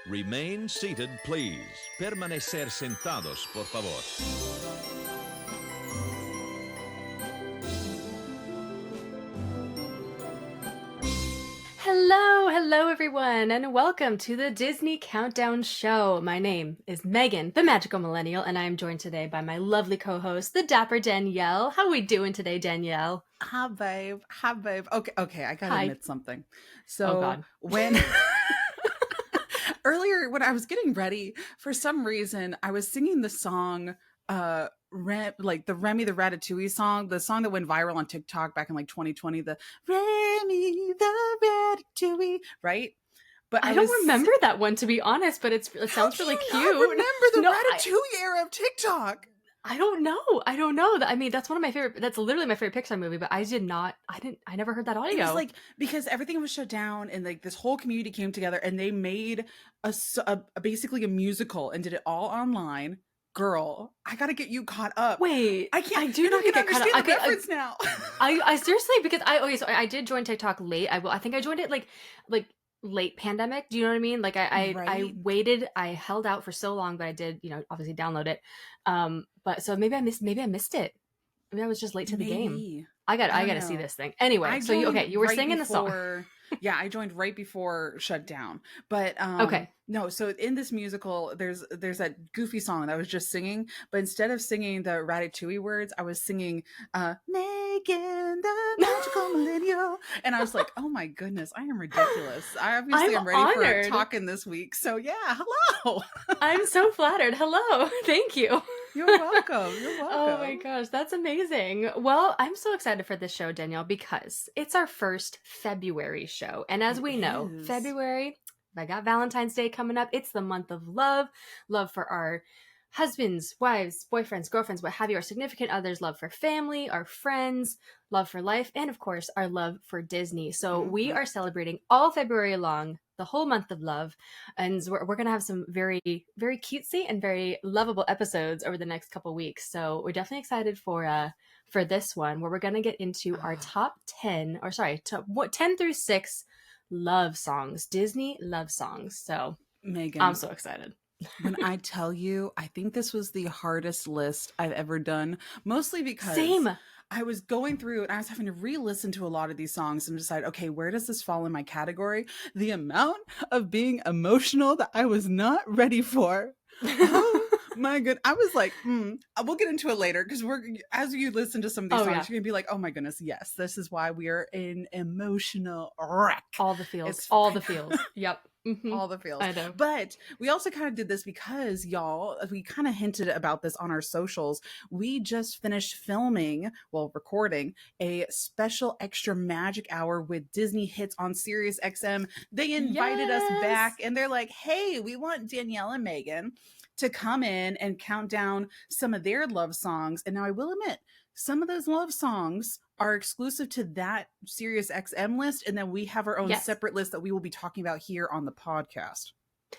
Remain seated, please. Permanecer sentados, por favor. Hello everyone, and welcome to the Disney Countdown Show. My name is Megan, the Magical Millennial, and I am joined today by my lovely co-host, the dapper Danielle. How are we doing today, Danielle? Hi, babe. Hi, babe. Okay. I gotta Hi. admit something. Oh So God. when earlier when I was getting ready, for some reason I was singing the song, like the Remy the Ratatouille song, the song that went viral on TikTok back in like 2020. The Remy the Ratatouille, right? But I I don't was. remember that one, to be honest, but it How sounds do really you cute. not remember the No, Ratatouille era of TikTok? I don't know. I don't know. I mean, that's one of my favorite. That's literally my favorite Pixar movie. But I did not. I never heard that It was audio. like, because everything was shut down and like this whole community came together and they made basically a musical and did it all online. Girl, I gotta get you caught up. Wait, I can't. I do You're need not to gonna get caught up. understand the Okay, reference now. I seriously, because I did join TikTok late. I think I joined it like late pandemic. Do you know what I mean? Like I Right? waited. I held out for so long, but I did obviously download it. But so maybe I missed it. Maybe I was just late to the game. Maybe. I I don't gotta see know. this thing anyway. I So joined you were right singing the song. before. Yeah, I joined right before shutdown. But Okay. no, so in this musical, there's that goofy song that I was just singing, but instead of singing the Ratatouille words, I was singing Megan the Magical Millennial. And I was like, oh my goodness, I am ridiculous. I obviously I'm am ready honored. for talking this week. So yeah, hello. I'm so flattered. Hello. Thank you. You're welcome. You're Oh my welcome. gosh, that's amazing. Well, I'm so excited for this show, Danielle, because it's our first February show. And as It we know, is. February, I got Valentine's Day coming up. It's the month of love, love for our husbands, wives, boyfriends, girlfriends, what have you, our significant others, love for family, our friends, love for life, and of course, our love for Disney. So we Mhm. are celebrating all February long, the whole month of love. And we're going to have some very, very cutesy and very lovable episodes over the next couple weeks. So we're definitely excited for this one, where we're going to get into our top 10, or sorry, top 10 through 6 love songs, Disney love songs. So Megan, I'm so excited. when I tell you, I think this was the hardest list I've ever done, mostly because Same. I was going through and I was having to re-listen to a lot of these songs and decide, okay, where does this fall in my category? The amount of being emotional that I was not ready for. Oh my good. I was like, we'll get into it later, because as you listen to some of these Oh, songs, yeah. you're gonna be like, oh my goodness, yes, this is why we are an emotional wreck. All the feels. It's All the feels. Yep. all the feels. I know. But we also kind of did this because, y'all, we kind of hinted about this on our socials. We just finished recording a special extra magic hour with Disney Hits on Sirius XM. They invited us back and they're like, hey, we want Danielle and Megan to come in and count down some of their love songs. And now I will admit, some of those love songs are exclusive to that Sirius XM list, and then we have our own separate list that we will be talking about here on the podcast.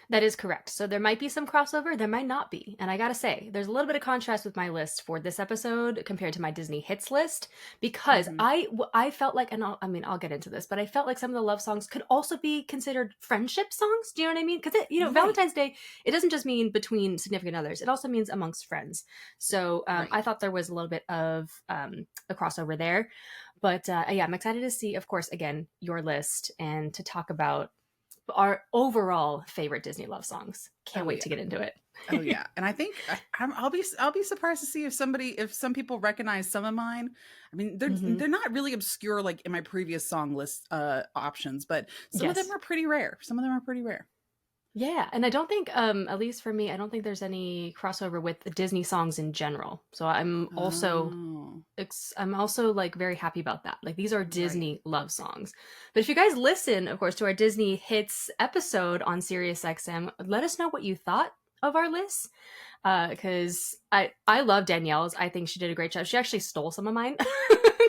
That is correct. So there might be some crossover, there might not be. And I gotta say, there's a little bit of contrast with my list for this episode compared to my Disney hits list, because I felt like, and I'll get into this, but I felt like some of the love songs could also be considered friendship songs. Do you know what I mean? Because Right. Valentine's Day, it doesn't just mean between significant others; it also means amongst friends. So I thought there was a little bit of a crossover there. But yeah, I'm excited to see, of course, again, your list and to talk about our overall favorite Disney love songs. Can't wait to get into it. Oh yeah, and I think I'll be surprised to see if some people recognize some of mine. I mean, they're not really obscure like in my previous song list options, but some of them are pretty rare. Yeah, and I don't think, at least for me, I don't think there's any crossover with the Disney songs in general. So I'm also like very happy about that. Like, these are Disney love songs. But if you guys listen, of course, to our Disney Hits episode on Sirius XM, let us know what you thought of our list. Because I love Danielle's. I think she did a great job. She actually stole some of mine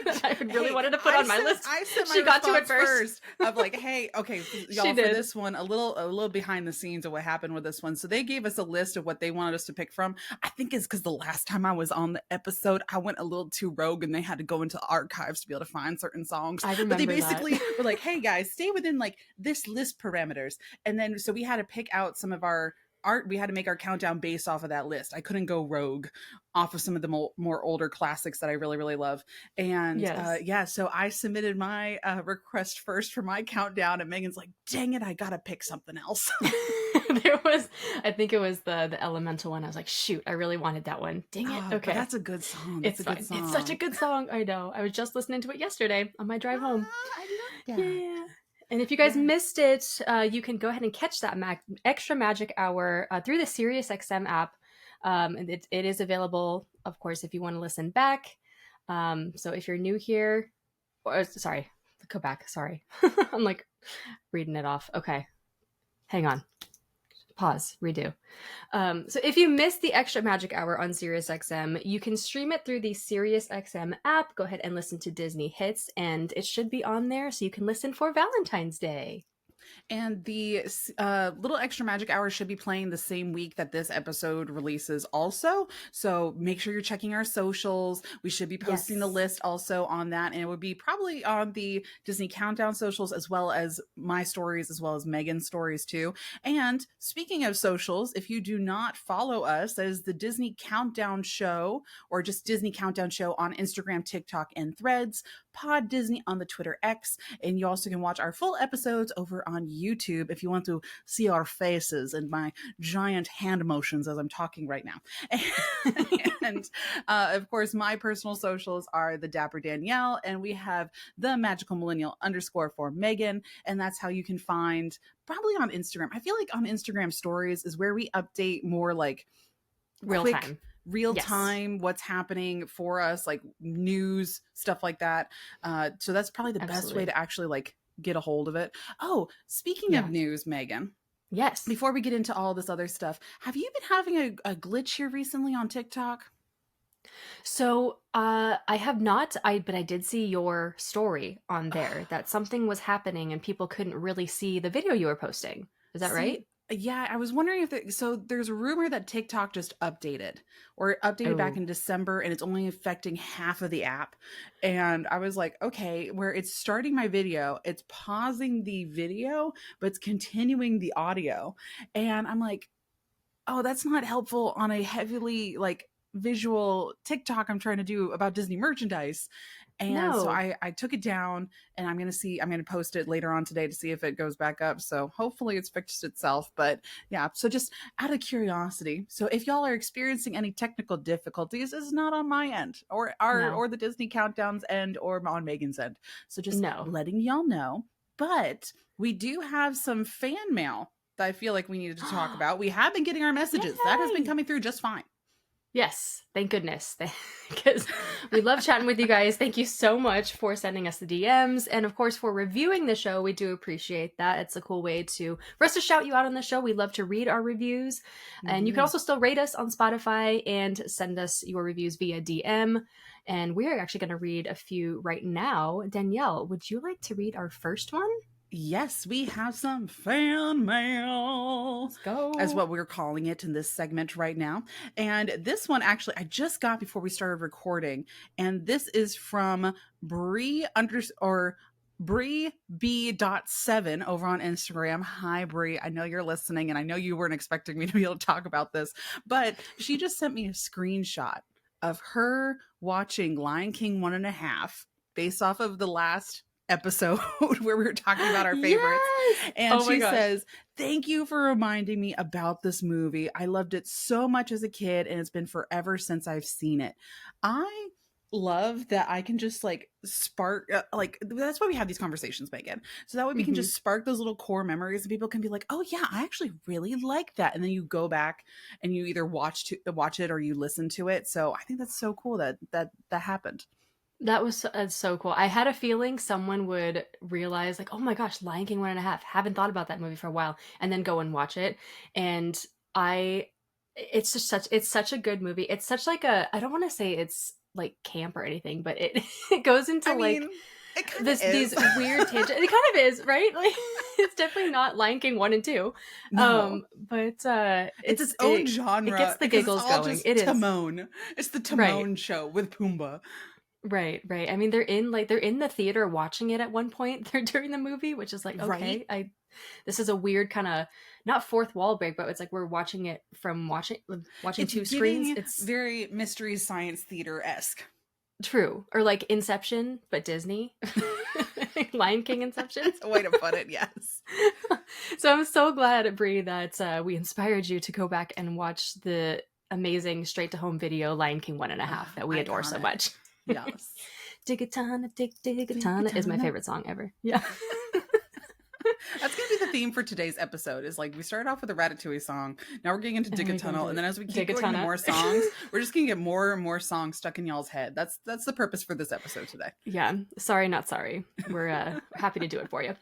I really wanted to put on my list. I sent my She got to it response first. of like, hey, okay, y'all, for did. this one, a little behind the scenes of what happened with this one. So they gave us a list of what they wanted us to pick from. I think it's because the last time I was on the episode, I went a little too rogue and they had to go into archives to be able to find certain songs. I But they remember basically that. were like, hey guys, stay within like this list parameters. And then so we had to pick out some of our art. We had to make our countdown based off of that list. I couldn't go rogue off of some of the more older classics that I really, really love. And Yes. yeah, so I submitted my request first for my countdown, and Megan's like, dang it, I gotta pick something else. I think it was the elemental one. I was like, shoot, I really wanted that one. Dang it. But Okay. that's a good song. It's fine. It's such a good song. I know. I was just listening to it yesterday on my drive home. I love that. Yeah. And if you guys missed it, you can go ahead and catch that extra magic hour through the SiriusXM app. And it is available, of course, if you want to listen back. So if you're new here, sorry, go back. Sorry. I'm like reading it off. Okay. Hang on. Pause, redo. So if you missed the extra magic hour on SiriusXM, you can stream it through the SiriusXM app. Go ahead and listen to Disney Hits, and it should be on there so you can listen for Valentine's Day. And the little extra magic hour should be playing the same week that this episode releases also. So make sure you're checking our socials. We should be posting the list also on that. And it would be probably on the Disney Countdown socials, as well as my stories, as well as Megan's stories too. And speaking of socials, if you do not follow us, that is the Disney Countdown Show, or just Disney Countdown Show on Instagram, TikTok, and Threads, Pod Disney on the Twitter X. And you also can watch our full episodes over on YouTube if you want to see our faces and my giant hand motions as I'm talking right now. And of course, my personal socials are the Dapper Danielle, and we have the Magical Millennial _ for Megan. And that's how you can find probably on Instagram. I feel like on Instagram stories is where we update more like real time what's happening for us, like news, stuff like that. So that's probably the best way to actually like get a hold of it. Oh, speaking of news, Megan. Yes. Before we get into all this other stuff, have you been having a glitch here recently on TikTok? So I have not, but I did see your story on there that something was happening and people couldn't really see the video you were posting. Is that right? Yeah, I was wondering if so there's a rumor that TikTok just updated back in December, and it's only affecting half of the app. And I was like, okay, where it's starting my video, it's pausing the video, but it's continuing the audio. And I'm like, oh, that's not helpful on a heavily like visual TikTok I'm trying to do about Disney merchandise. And so I took it down, and I'm going to post it later on today to see if it goes back up. So hopefully it's fixed itself. But yeah, so just out of curiosity. So if y'all are experiencing any technical difficulties, it's not on my end or the Disney Countdown's end or on Megan's end. So just letting y'all know. But we do have some fan mail that I feel like we needed to talk about. We have been getting our messages. Yay! That has been coming through just fine. Yes, thank goodness, because we love chatting with you guys. Thank you so much for sending us the DMs, and of course for reviewing the show. We do appreciate that. It's a cool way for us to shout you out on the show. We love to read our reviews, and you can also still rate us on Spotify and send us your reviews via DM. And we are actually going to read a few right now. Danielle, would you like to read our first one? Yes, we have some fan mail. Let's go. As what we're calling it in this segment right now. And this one actually I just got before we started recording. And this is from Bree B.7 over on Instagram. Hi, Bree. I know you're listening, and I know you weren't expecting me to be able to talk about this, but she just sent me a screenshot of her watching Lion King 1.5 based off of the last episode where we were talking about our favorites. Yes! And she says, thank you for reminding me about this movie. I loved it so much as a kid, and it's been forever since I've seen it. I love that I can just like spark that's why we have these conversations, Megan, so that way we can just spark those little core memories, and people can be like, oh yeah, I actually really like that, and then you go back and you either watch it or you listen to it. So I think that's so cool that happened. That was so cool. I had a feeling someone would realize like, oh my gosh, Lion King 1.5. Haven't thought about that movie for a while, and then go and watch it. And it's such a good movie. It's such like I don't want to say it's like camp or anything, but it it goes into I like mean, it kind of this is. these weird tangents. It kind of is, right? Like it's definitely not Lion King 1 and 2. No. But It's its own genre. it gets the because it's giggles all going. just It is. Timon. It's the Right. Timon show with Pumbaa. Right, right. I mean, they're in the theater watching it at one point during the movie, which is like, okay, Right? this is a weird kind of not fourth wall break, but it's like we're watching it from watching It's two screens. giving It's very Mystery Science Theater-esque. true, or like Inception, but Disney, Lion King Inception. That's a way to put it, yes. So I'm so glad, Brie, that we inspired you to go back and watch the amazing straight to home video Lion King 1.5 that we adore so Iconic. much. Yes. Digatana, Digatana is my Digatana. favorite song ever. Yeah. That's going to be the theme for today's episode is like we started off with a Ratatouille song. Now we're getting into Dig a Tunnel. And then as we keep going to Digatana. more songs, we're just going to get more and more songs stuck in y'all's head. That's the purpose for this episode today. Yeah. Sorry, not sorry. We're happy to do it for you.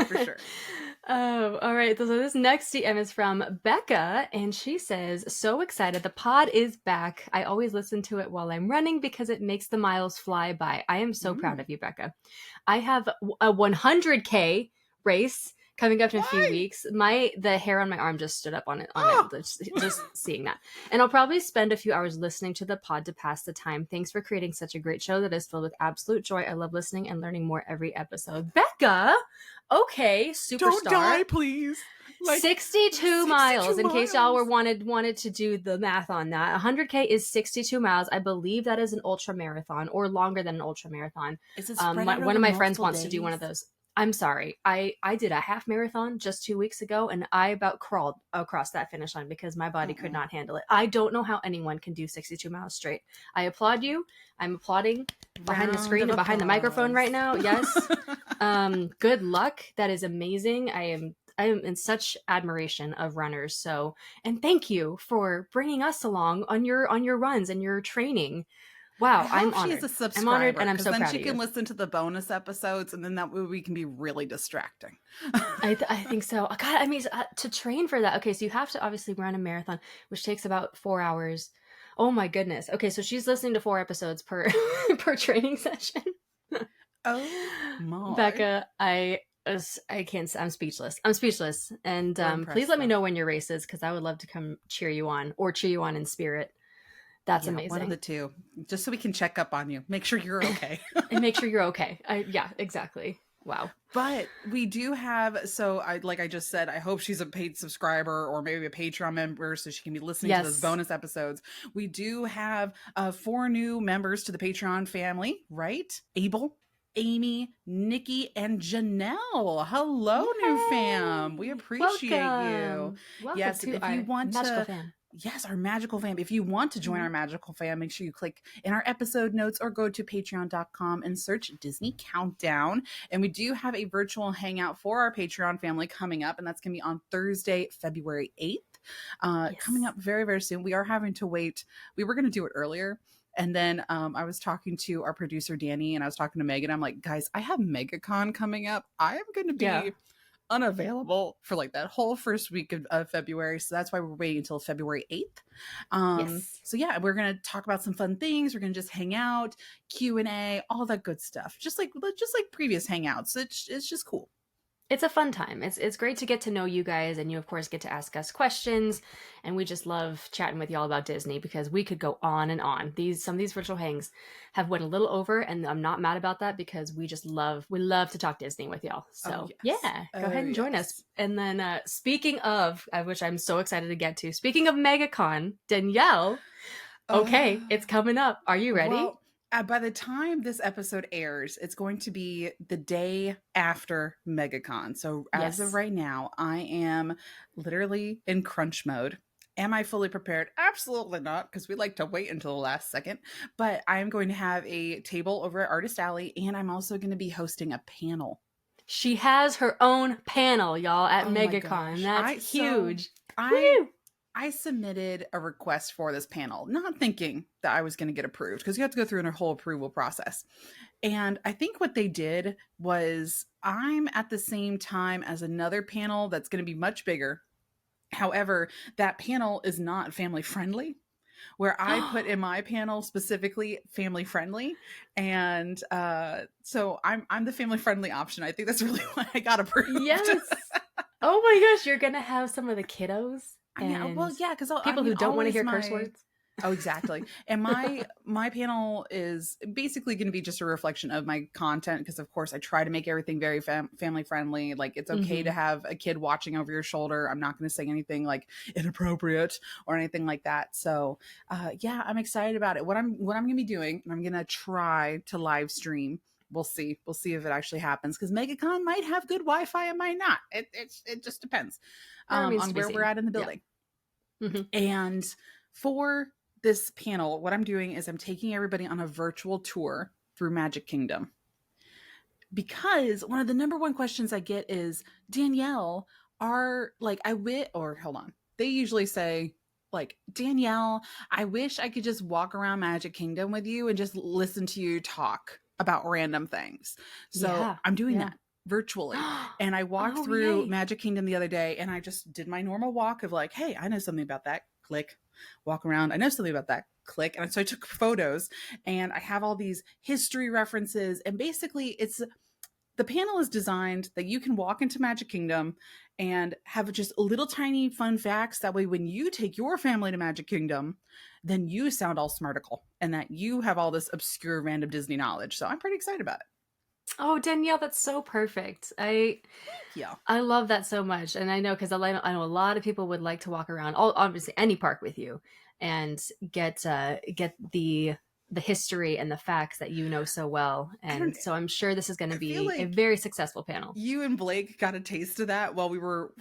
For sure. All right. So this next DM is from Becca, and she says, "So excited! The pod is back. I always listen to it while I'm running because it makes the miles fly by. I am so proud of you, Becca. I have a 100K race coming up in a few weeks. The hair on my arm just stood up on it. Just seeing that. And I'll probably spend a few hours listening to the pod to pass the time. Thanks for creating such a great show that is filled with absolute joy. I love listening and learning more every episode." Becca, okay, superstar. Don't die, please. 62 miles, in case y'all were miles. wanted to do the math on that. 100K is 62 miles. I believe that is an ultra marathon or longer than an ultra marathon. Is it One of my friends wants to do one of those. I'm sorry. I did a half marathon just 2 weeks ago, and I about crawled across that finish line because my body could not handle it. I don't know how anyone can do 62 miles straight. I applaud you. I'm applauding behind the screen and behind the microphone right now. Yes. Good luck. That is amazing. I am in such admiration of runners. So, and thank you for bringing us along on your runs and your training. Wow, I'm honored. She's a subscriber. I'm honored, and I'm so then proud she of can you. listen to the bonus episodes, and then that way we can be really distracting. I think so. God, I mean, to train for that. Okay, so you have to obviously run a marathon, which takes about 4 hours. Oh my goodness. Okay, so she's listening to 4 episodes per per training session. Oh my, Becca, I can't. I'm speechless. And please let me know when your race is, because I would love to come cheer you on in spirit. That's amazing. One of the two, just so we can check up on you, make sure you're okay. And make sure you're okay. Yeah, exactly. Wow. But we do have, like I just said, I hope she's a paid subscriber or maybe a Patreon member so she can be listening to those bonus episodes. We do have 4 new members to the Patreon family, right? Abel, Amy, Nikki, and Janelle. Hello, new fam. We appreciate you. Welcome Yes, to if our you want magical to, fam. Yes, our magical fam. If you want to join our magical fam, make sure you click in our episode notes or go to patreon.com and search Disney Countdown. And we do have a virtual hangout for our Patreon family coming up, and that's going to be on Thursday, February 8th. Coming up very, very soon. We are having to wait. We were going to do it earlier. And then I was talking to our producer, Danny, and I was talking to Megan. I'm like, guys, I have MegaCon coming up. I am going to be unavailable for like that whole first week of February, so that's why we're waiting until February 8th. So yeah, we're gonna talk about some fun things. We're gonna just hang out, Q&A, all that good stuff, just like previous hangouts. It's just cool. It's a fun time. It's great to get to know you guys, and you of course get to ask us questions, and we just love chatting with y'all about Disney because we could go on and on. Some of these virtual hangs have went a little over, and I'm not mad about that because we love to talk Disney with y'all. So go ahead and join us. And then speaking of, which I'm so excited to get to, speaking of MegaCon, Danielle, okay, it's coming up. Are you ready? Well, by the time this episode airs, it's going to be the day after MegaCon. So as of right now, I am literally in crunch mode. Am I fully prepared? Absolutely not, because we like to wait until the last second. But I'm going to have a table over at Artist Alley, and I'm also going to be hosting a panel. She has her own panel, y'all, at MegaCon. That's huge. I submitted a request for this panel, not thinking that I was going to get approved, because you have to go through a whole approval process. And I think what they did was I'm at the same time as another panel that's going to be much bigger. However, that panel is not family friendly. where I put in my panel specifically family friendly. And so I'm the family friendly option. I think that's really why I got approved. Yes. Oh my gosh, you're gonna have some of the kiddos I mean, and well, yeah, because people who don't want to hear curse my words. Oh, exactly. And my panel is basically going to be just a reflection of my content because, of course, I try to make everything very family friendly. Like, it's okay to have a kid watching over your shoulder. I'm not going to say anything like inappropriate or anything like that. So, yeah, I'm excited about it. What I'm going to be doing, and I'm going to try to live stream. We'll see. We'll see if it actually happens because MegaCon might have good Wi-Fi and might not. It just depends on where we're at in the building. Yeah. And for this panel, what I'm doing is I'm taking everybody on a virtual tour through Magic Kingdom. Because one of the number one questions I get is, Danielle, they usually say, like, Danielle, I wish I could just walk around Magic Kingdom with you and just listen to you talk about random things. So I'm doing that virtually. And I walked through Magic Kingdom the other day and I just did my normal walk of like, hey, I know something about that. Click. Walk around. I know something about that. Click. And so I took photos and I have all these history references. And basically the panel is designed that you can walk into Magic Kingdom and have just little tiny fun facts. That way, when you take your family to Magic Kingdom, then you sound all smarticle and that you have all this obscure random Disney knowledge. So I'm pretty excited about it. Oh, Danielle, that's so perfect. I love that so much. And I know because I know a lot of people would like to walk around, obviously any park with you and get the history and the facts that you know so well. And so I'm sure this is going to be a very successful panel. You and Blake got a taste of that while we were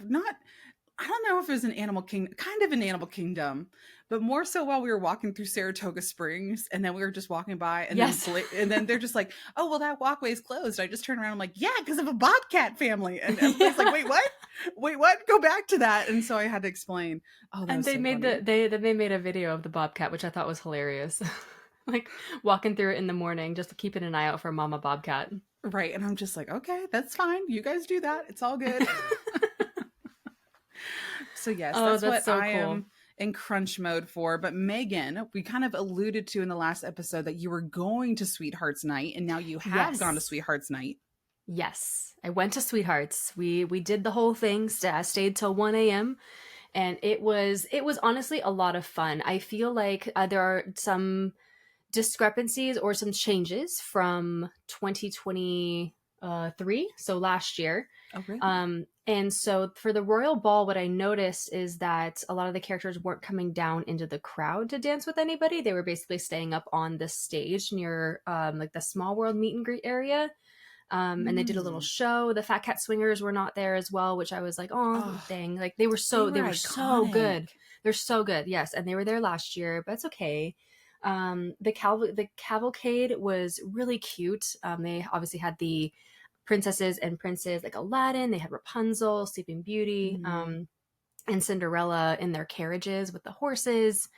I don't know if it was an Animal Kingdom, kind of an Animal Kingdom, but more so while we were walking through Saratoga Springs, and then we were just walking by, and then they're just like, "Oh, well, that walkway is closed." I just turned around, I'm like, "Yeah, because of a Bobcat family," and everybody's like, "Wait, what? Wait, what? Go back to that." And so I had to explain. Oh, and they made they made a video of the Bobcat, which I thought was hilarious. Like walking through it in the morning, just keeping an eye out for Mama Bobcat. Right, and I'm just like, okay, that's fine. You guys do that. It's all good. So yes, that's what I am in crunch mode for. But Megan, we kind of alluded to in the last episode that you were going to Sweethearts Night, and now you have gone to Sweethearts Night. Yes, I went to Sweethearts. We did the whole thing. Stayed till 1 a.m. and it was honestly a lot of fun. I feel like there are some discrepancies or some changes from 2023, so last year. Oh, really? And so for the Royal Ball, what I noticed is that a lot of the characters weren't coming down into the crowd to dance with anybody. They were basically staying up on the stage near like the Small World meet and greet area. And they did a little show. The Fat Cat Swingers were not there as well, which I was like, oh dang. Like they were so good. They're so good. Yes. And they were there last year, but it's okay. The cavalcade was really cute. They obviously had the princesses and princes like Aladdin. They had Rapunzel, Sleeping Beauty, and Cinderella in their carriages with the horses.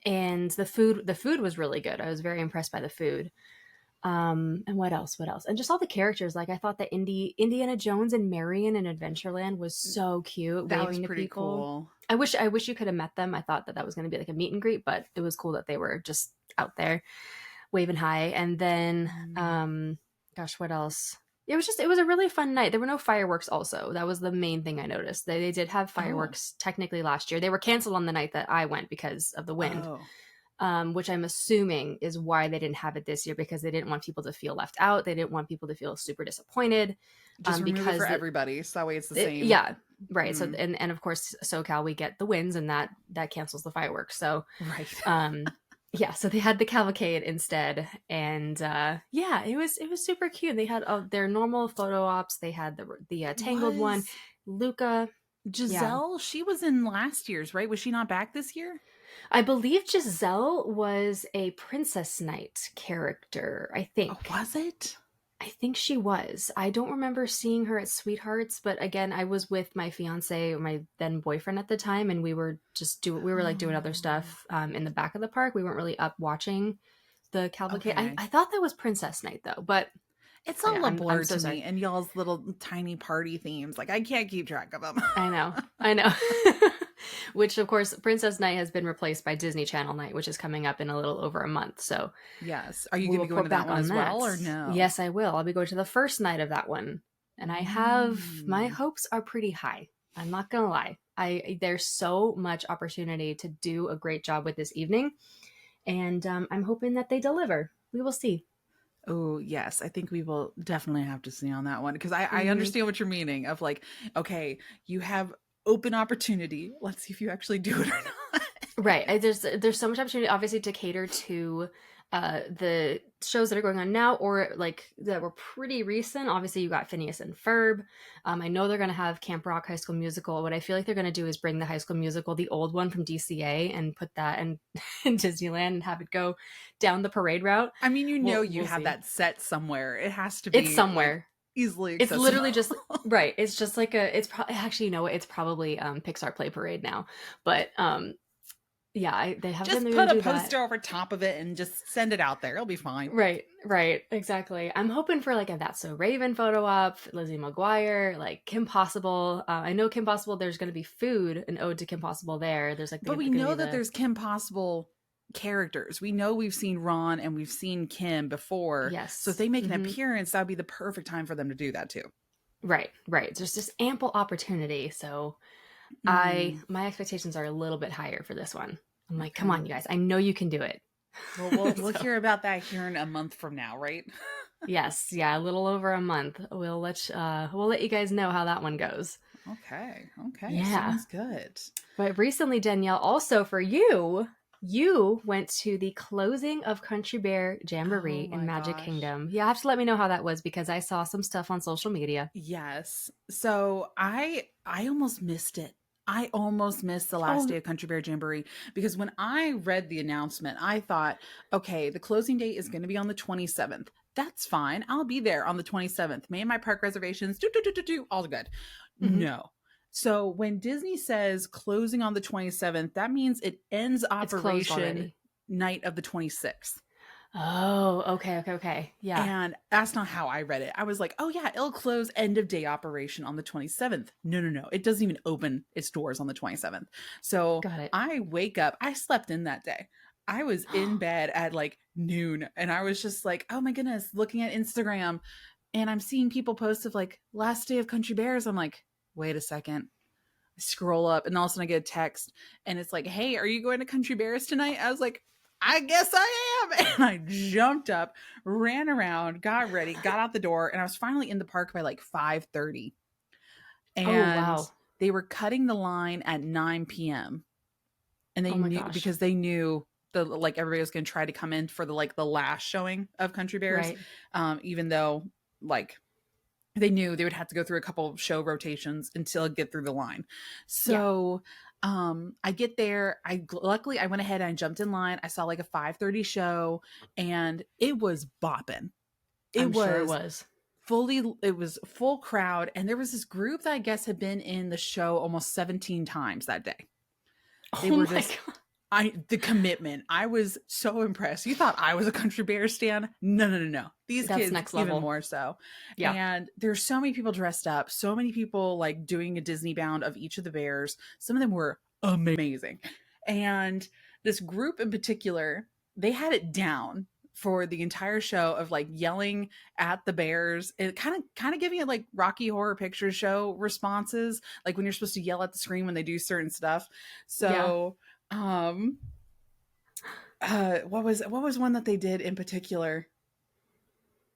And the food was really good. I was very impressed by the food. And what else? And just all the characters. Like I thought that Indiana Jones and Marion in Adventureland was so cute. That was pretty cool. I wish you could have met them. I thought that was going to be like a meet and greet, but it was cool that they were just out there waving high. And then, gosh, what else? It was a really fun night. There were no fireworks also. That was the main thing I noticed. They did have fireworks technically last year. They were canceled on the night that I went because of the wind. Which I'm assuming is why they didn't have it this year, because they didn't want people to feel left out. They didn't want people to feel super disappointed. Just remove it for everybody, so that way it's the same. Yeah, right. So and of course SoCal, we get the winds, and that cancels the fireworks. So right. Yeah, so they had the cavalcade instead, and it was super cute. They had their normal photo ops. They had the Tangled one. Luca, Giselle, she was in last year's, right? Was she not back this year? I believe Giselle was a Princess Knight character, I think. Oh, was it? I think she was. I don't remember seeing her at Sweethearts, but again, I was with my fiance, my then boyfriend at the time, and we were just doing other stuff in the back of the park. We weren't really up watching the cavalcade. Okay. I thought that was Princess Knight though, but it's all a blur to me, and y'all's little tiny party themes. Like I can't keep track of them. I know. which of course Princess Night has been replaced by Disney Channel Night, which is coming up in a little over a month. So Yes. Are you we'll going to be going report to that back one on as that. well or no? Yes, I will. I'll be going to the first night of that one. And I have my Mm. hopes are pretty high. I'm not gonna lie. There's so much opportunity to do a great job with this evening, and I'm hoping that they deliver. We will see. Oh, yes. I think we will definitely have to see on that one because I Mhm. understand what you're meaning of like, okay, you have open opportunity. Let's see if you actually do it or not. Right. There's so much opportunity, obviously, to cater to the shows that are going on now, or like that were pretty recent. Obviously, you got Phineas and Ferb. I know they're going to have Camp Rock High School Musical. What I feel like they're going to do is bring the High School Musical, the old one from DCA, and put that in Disneyland and have it go down the parade route. I mean, you We'll have see. that set somewhere. It has to It's be like somewhere. easily It's accessible. literally just right. It's just like a. It's probably actually, you know what? It's probably Pixar Play Parade now, but yeah, they have been Just going put to a do that. poster over top of it and just send it out there. It'll be fine. Right, right, exactly. I'm hoping for like a That's So Raven photo op, Lizzie McGuire, like Kim Possible. I know Kim Possible. There's going to be food, an ode to Kim Possible. There's like But going we to be know that the there's Kim Possible characters. We know we've seen Ron and we've seen Kim before. So if yes, they make an appearance, that would be the perfect time for them to do that too. right, right. There's just ample opportunity. So Mm, my expectations are a little bit higher for this one. I'm like, come okay. on, you guys. I know you can do it. Well, we'll So hear about that here in a month from now, right? yes, yeah, a little over a month. We'll let you guys know how that one goes. Okay. Okay. Yeah. Sounds good. But recently, Danielle, also for you, you went to the closing of Country Bear Oh Jamboree in my Magic gosh. Kingdom. You have to let me know how that was because I saw some stuff on social media. Yes. So I almost missed it. I almost missed the last Oh, day of Country Bear Jamboree because when I read the announcement, I thought, okay, the closing date is going to be on the 27th. That's fine. I'll be there on the 27th. Made my park reservations. All good. mhm. No. So when Disney says closing on the 27th, that means it ends It's closed operation already. night of the 26th. Oh, okay, okay, okay. Yeah, And that's not how I read it. I was like, oh, yeah, it'll close end of day operation on the 27th. No, no, no. It doesn't even open its doors on the 27th. So got it. I wake up, I slept in that day. I was in bed at like noon and I was just like, oh my goodness, looking at Instagram and I'm seeing people post of like last day of Country Bears. I'm like, wait a second. I scroll up and all of a sudden I get a text and it's like, hey, are you going to Country Bears tonight? I was like, I guess I am. And I jumped up, ran around, got ready, got out the door, and I was finally in the park by like 5:30. Oh, And wow. they were cutting the line at 9 p.m. And they Oh my knew gosh. because they knew the like everybody was gonna try to come in for the last showing of Country Bears. Right. Even though like they knew they would have to go through a couple of show rotations until it get through the line. Yeah, So I get there. I luckily I went ahead and I jumped in line. I saw like a 5:30 show and it was bopping. It I'm sure it was was. it was full crowd and there was this group that I guess had been in the show almost 17 times that day. They Oh were my just god. the commitment. I was so impressed. You thought I was a Country Bear stan? No, no, no, no. These That's kids next even level. more so. Yeah. And there's so many people dressed up, so many people like doing a Disney bound of each of the bears. Some of them were amazing. And this group in particular, they had it down for the entire show of like yelling at the bears and kind of giving it like Rocky Horror Picture Show responses, like when you're supposed to yell at the screen when they do certain stuff. Yeah. So um what was one that they did in particular?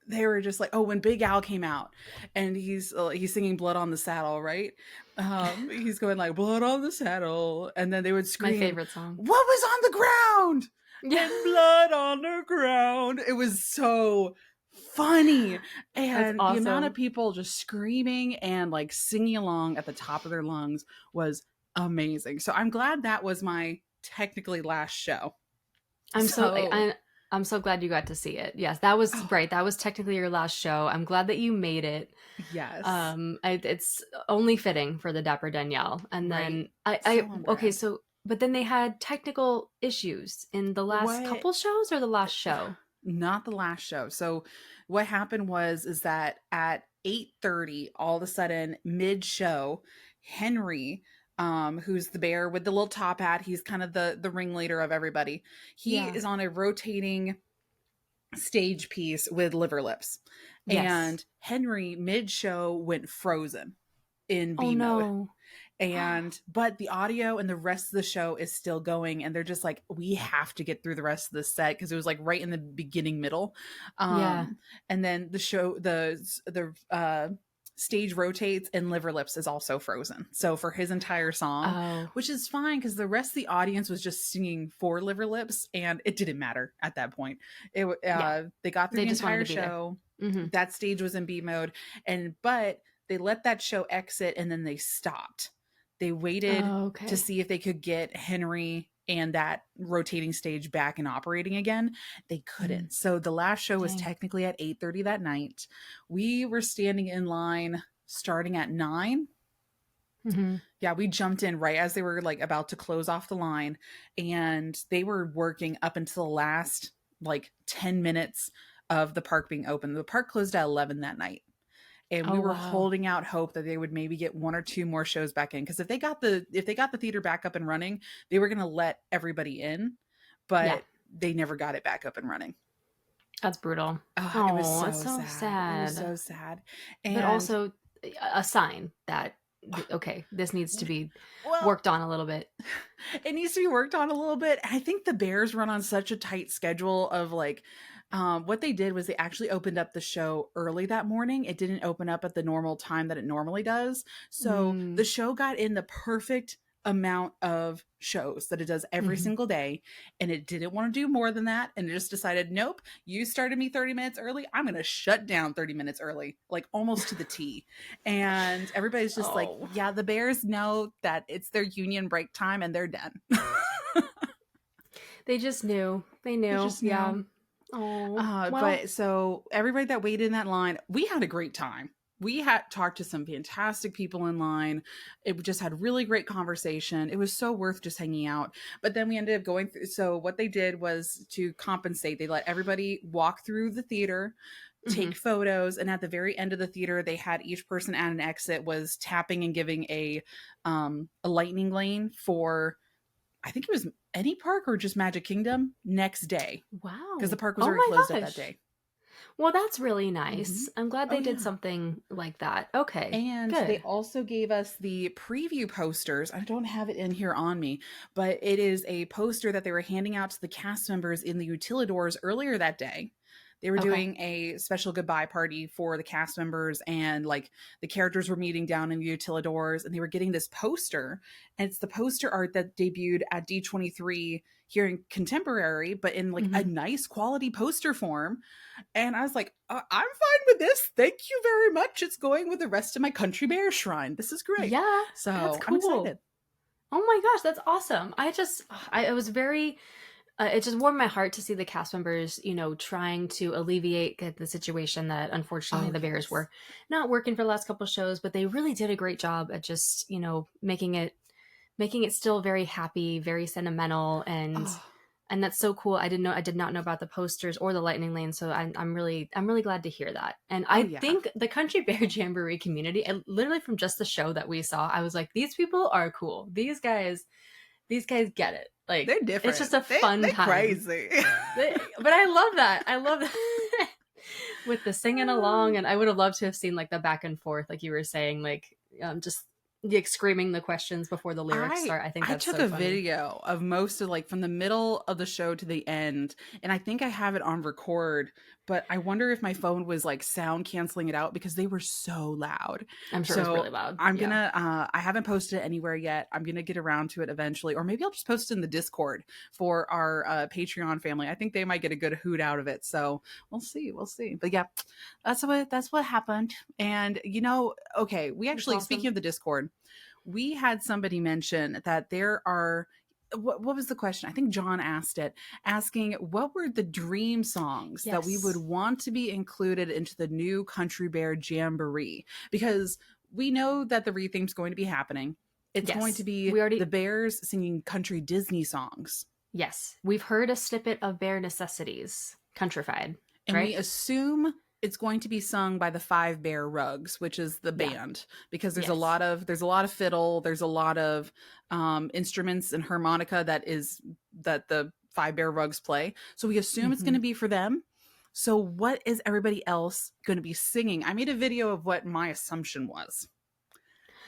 They were just like, oh, when Big Al came out and he's singing Blood on the Saddle, right? He's going like Blood on the Saddle, and then they would My scream, favorite song. what was on the ground? Yeah. And blood on the ground. It was so funny. That's And the amount of awesome. people just screaming and like singing along at the top of their lungs was amazing. So I'm glad that was my technically last show. I'm so So, I'm so glad you got to see it. Yes, that was oh, right. That was technically your last show. I'm glad that you made it. yes, It's only fitting for the Dapper Danielle. And right. then So okay, impressed. so but then they had technical issues in the last What couple shows or the last show. not the last show. So what happened was is that at 8:30 all of a sudden mid show Henry who's the bear with the little top hat. He's kind of the ringleader of everybody. He Yeah. is on a rotating stage piece with liver lips. Yes. And Henry mid-show went frozen in Oh B mode. no. But the audio and the rest of the show is still going, and they're just like, we have to get through the rest of the set because it was like right in the beginning middle. Yeah. And then the show, the stage rotates and liver lips is also frozen, so for his entire song. Oh. Which is fine because the rest of the audience was just singing for liver lips, and it didn't matter at that point. They got through They the just wanted entire to be there. show. Mm-hmm. That stage was in B mode, but they let that show exit and then they stopped. They waited to see if they could get Henry and that rotating stage back and operating again. They couldn't. So the last show was technically at 8:30 that night. We were standing in line starting at 9. Mm-hmm. Yeah, we jumped in right as they were like about to close off the line, and they were working up until the last like 10 minutes of the park being open. The park closed at 11 that night. And we were holding out hope that they would maybe get 1 or 2 more shows back in, because if they got the theater back up and running, they were going to let everybody in, but they never got it back up and running. That's brutal. Oh, it was so sad. It was so sad. But also a sign that this needs to be worked on a little bit. It needs to be worked on a little bit. I think the Bears run on such a tight schedule of like, what they did was they actually opened up the show early that morning. It didn't open up at the normal time that it normally does. So the show got in the perfect amount of shows that it does every single day. And it didn't want to do more than that. And it just decided, nope, you started me 30 minutes early. I'm going to shut down 30 minutes early, like almost to the T. And everybody's just like, yeah, the Bears know that it's their union break time and they're done. They just knew. They knew. Yeah. But so everybody that waited in that line, we had a great time. We had talked to some fantastic people in line. It just had really great conversation. It was so worth just hanging out. But then we ended up going through. So what they did was to compensate. They let everybody walk through the theater, take photos, and at the very end of the theater, they had each person at an exit was tapping and giving a lightning lane for, I think it was any park or just Magic Kingdom next day. Wow. Because the park was already closed at that day. Well, that's really nice. I'm glad they did something like that. Okay. And they also gave us the preview posters. I don't have it in here on me, but it is a poster that they were handing out to the cast members in the Utilidors earlier that day. They were doing a special goodbye party for the cast members, and like the characters were meeting down in the Utilidors, and they were getting this poster. And it's the poster art that debuted at D23 here in Contemporary, but in like a nice quality poster form. And I was like, I'm fine with this. Thank you very much. It's going with the rest of my Country Bear shrine. This is great. Yeah. So that's cool. I'm excited. Oh my gosh, that's awesome. I was very... it just warmed my heart to see the cast members, trying to alleviate the situation that unfortunately the Bears were not working for the last couple of shows, but they really did a great job at just, making it still very happy, very sentimental, and that's so cool. I did not know about the posters or the lightning lane, so I'm really glad to hear that. And I think the Country Bear Jamboree community, and literally from just the show that we saw, I was like, these people are cool. These guys get it. Like, they're different. It's just a fun time. Crazy. But I love that. I love that. With the singing along, and I would have loved to have seen like the back and forth, like you were saying, like just like screaming the questions before the lyrics start. I think that's I took a video of most of like from the middle of the show to the end, and I think I have it on record, but I wonder if my phone was like sound canceling it out because they were so loud. I'm sure it was really loud. I'm gonna I haven't posted it anywhere yet. I'm gonna get around to it eventually, or maybe I'll just post it in the Discord for our Patreon family. I think they might get a good hoot out of it, so we'll see. But yeah, that's what happened. And okay, we actually, speaking of the Discord, we had somebody mention that there are, what was the question? I think John asked it, asking what were the dream songs that we would want to be included into the new Country Bear Jamboree, because we know that the re-theme is going to be happening. It's going to be the Bears singing country Disney songs. Yes, we've heard a snippet of Bear Necessities countrified, and we assume it's going to be sung by the Five Bear Rugs, which is the Yeah. band, because there's Yes. a lot of fiddle, there's a lot of instruments and harmonica that the Five Bear Rugs play. So we assume it's going to be for them. So what is everybody else going to be singing? I made a video of what my assumption was,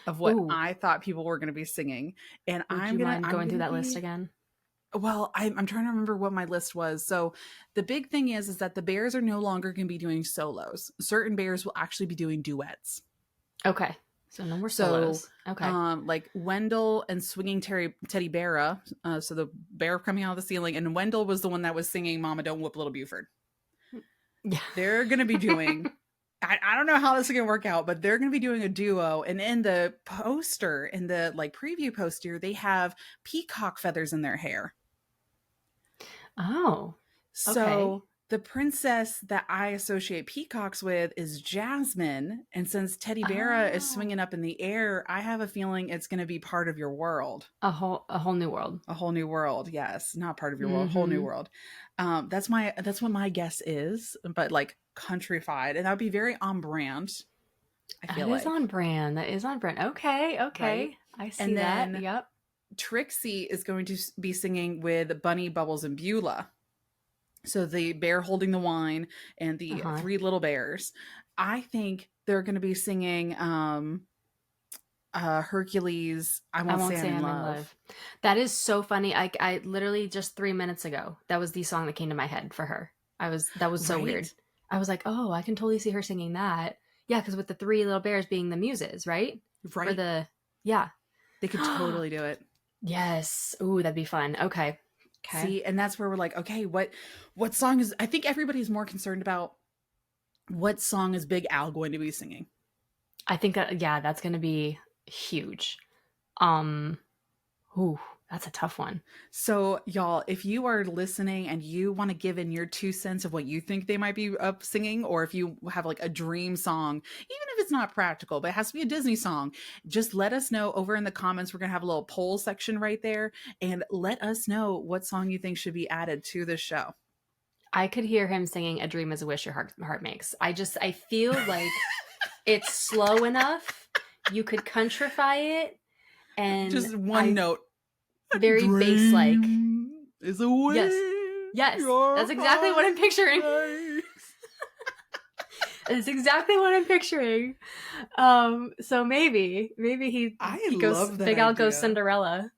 of what Ooh. I thought people were going to be singing, and Would you mind going through that list again? Well, I'm trying to remember what my list was. So the big thing is that the bears are no longer going to be doing solos. Certain bears will actually be doing duets. Okay. So no more solos. Okay. Like Wendell and Swinging Teddy Bear. So the bear coming out of the ceiling, and Wendell was the one that was singing "Mama Don't Whoop Little Buford." Yeah. They're going to be doing. I don't know how this is going to work out, but they're going to be doing a duo. And in the poster, in the like preview poster, they have peacock feathers in their hair. Oh. So Okay. the princess that I associate peacocks with is Jasmine. And since Teddy Bear is swinging up in the air, I have a feeling it's going to be part of your world. A whole new world. A whole new world. Yes. Not part of your world, whole new world. That's what my guess is, but like countrified. And that would be very on brand. I feel That is on brand. That is on brand. Okay. Right? I see And that. then Yep. Trixie is going to be singing with Bunny, Bubbles, and Beulah. So the bear holding the wine and the three little bears. I think they're going to be singing Hercules, I Won't Say I'm in Love. That is so funny. I literally just 3 minutes ago, that was the song that came to my head for her. That was so weird. I was like, oh, I can totally see her singing that. Yeah, because with the three little bears being the muses, right? Right. Yeah. They could totally do it. Yes. Ooh, that'd be fun. Okay. See, and that's where we're like, okay, what song is, I think everybody's more concerned about what song is Big Al going to be singing. I think that's going to be huge. Ooh, that's a tough one. So y'all, if you are listening and you want to give in your 2 cents of what you think they might be up singing, or if you have like a dream song, even if it's not practical, but it has to be a Disney song, just let us know over in the comments. We're going to have a little poll section right there, and let us know what song you think should be added to this show. I could hear him singing "A Dream Is a Wish Your Heart Makes." I feel like it's slow enough. You could countrify it, and just one note. Very bass-like. Is a wish. Yes. That's exactly what I'm picturing. That's exactly what I'm picturing. So maybe he goes, Big Al goes Cinderella.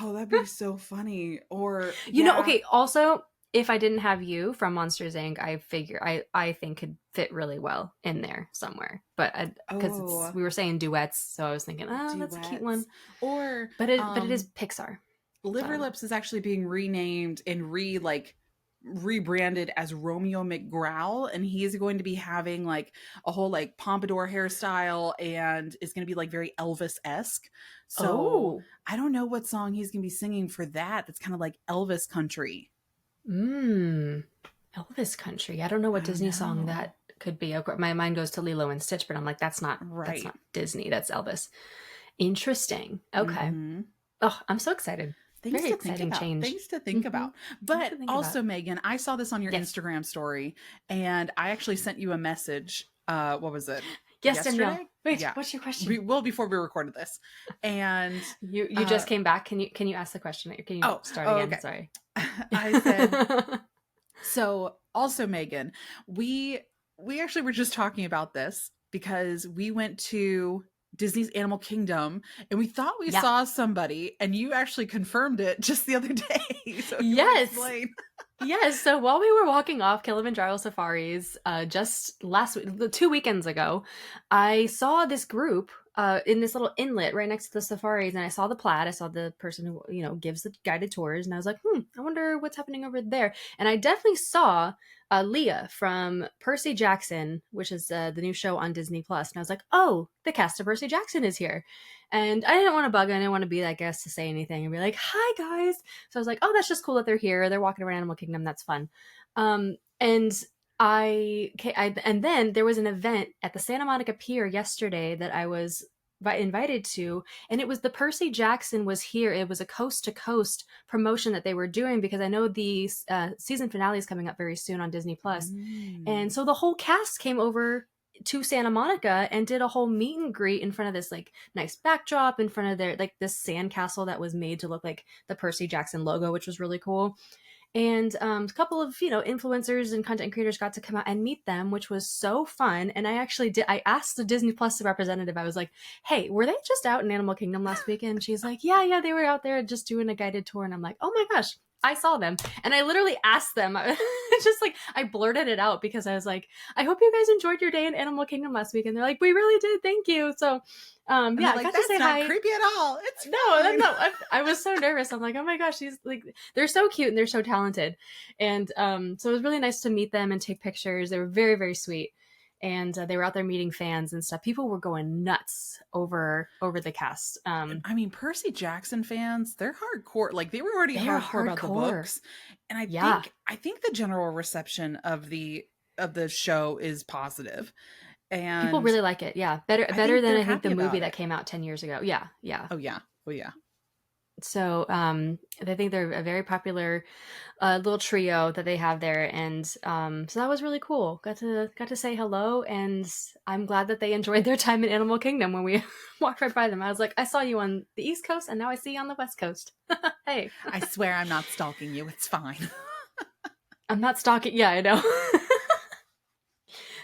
Oh, that'd be so funny. Or you know, okay, also, if I didn't have you from Monsters Inc., I think could fit really well in there somewhere. But because we were saying duets, so I was thinking, that's a cute one. But it is Pixar. Liver Lips is actually being renamed and rebranded as Romeo McGrowl, and he is going to be having like a whole like pompadour hairstyle, and is going to be like very Elvis-esque. So I don't know what song he's going to be singing for that. That's kind of like Elvis country. Elvis country. I don't know what Disney song that could be. My mind goes to Lilo and Stitch, but I'm like, that's not Disney. That's Elvis. Interesting. Okay. Oh, I'm so excited. Very exciting change. Things to think about. But also, Megan, I saw this on your Instagram story, and I actually sent you a message. What was it? Yes, Danielle. Wait, what's your question? Before we recorded this, and you just came back. Can you ask the question? Can you start again? Okay. Sorry. I said. So also, Megan, we actually were just talking about this because we went to Disney's Animal Kingdom, and we thought we saw somebody, and you actually confirmed it just the other day. So yes. So while we were walking off Kilimanjaro Safaris, just last week, 2 weekends ago, I saw this group in this little inlet right next to the safaris, and I saw the plaid. I saw the person who gives the guided tours, and I was like, I wonder what's happening over there. And I definitely saw Leah from Percy Jackson, which is the new show on Disney Plus. And I was like, oh, the cast of Percy Jackson is here. And I didn't want to bug her. I didn't want to be that guest to say anything and be like, hi, guys. So I was like, oh, that's just cool that they're here. They're walking around Animal Kingdom. That's fun. And then there was an event at the Santa Monica Pier yesterday that I was invited to, and it was the Percy Jackson was here. It was a coast to coast promotion that they were doing, because I know the season finale is coming up very soon on Disney Plus. And so the whole cast came over to Santa Monica and did a whole meet and greet in front of this like nice backdrop, in front of their like this sandcastle that was made to look like the Percy Jackson logo, which was really cool. And a couple of influencers and content creators got to come out and meet them, which was so fun. And I asked the Disney Plus representative, I was like, hey, were they just out in Animal Kingdom last weekend? She's like, yeah, they were out there just doing a guided tour. And I'm like, oh my gosh, I saw them. And I literally asked them, just like, I blurted it out because I was like, I hope you guys enjoyed your day in Animal Kingdom last week. And they're like, we really did, thank you. So I got to say hi. Creepy at all. It's no. I was so nervous. I'm like, oh my gosh, these like they're so cute and they're so talented, and so it was really nice to meet them and take pictures. They were very, very sweet, and they were out there meeting fans and stuff. People were going nuts over the cast. I mean, Percy Jackson fans, they're hardcore. Like they were already hardcore about the books, and I think the general reception of the show is positive. And people really like it. Yeah. Better than I think the movie that came out 10 years ago. Yeah. Oh yeah. So I think they're a very popular little trio that they have there. And so that was really cool. Got to say hello, and I'm glad that they enjoyed their time in Animal Kingdom when we walked right by them. I was like, I saw you on the East Coast and now I see you on the West Coast. Hey. I swear I'm not stalking you. It's fine. I'm not stalking. Yeah, I know.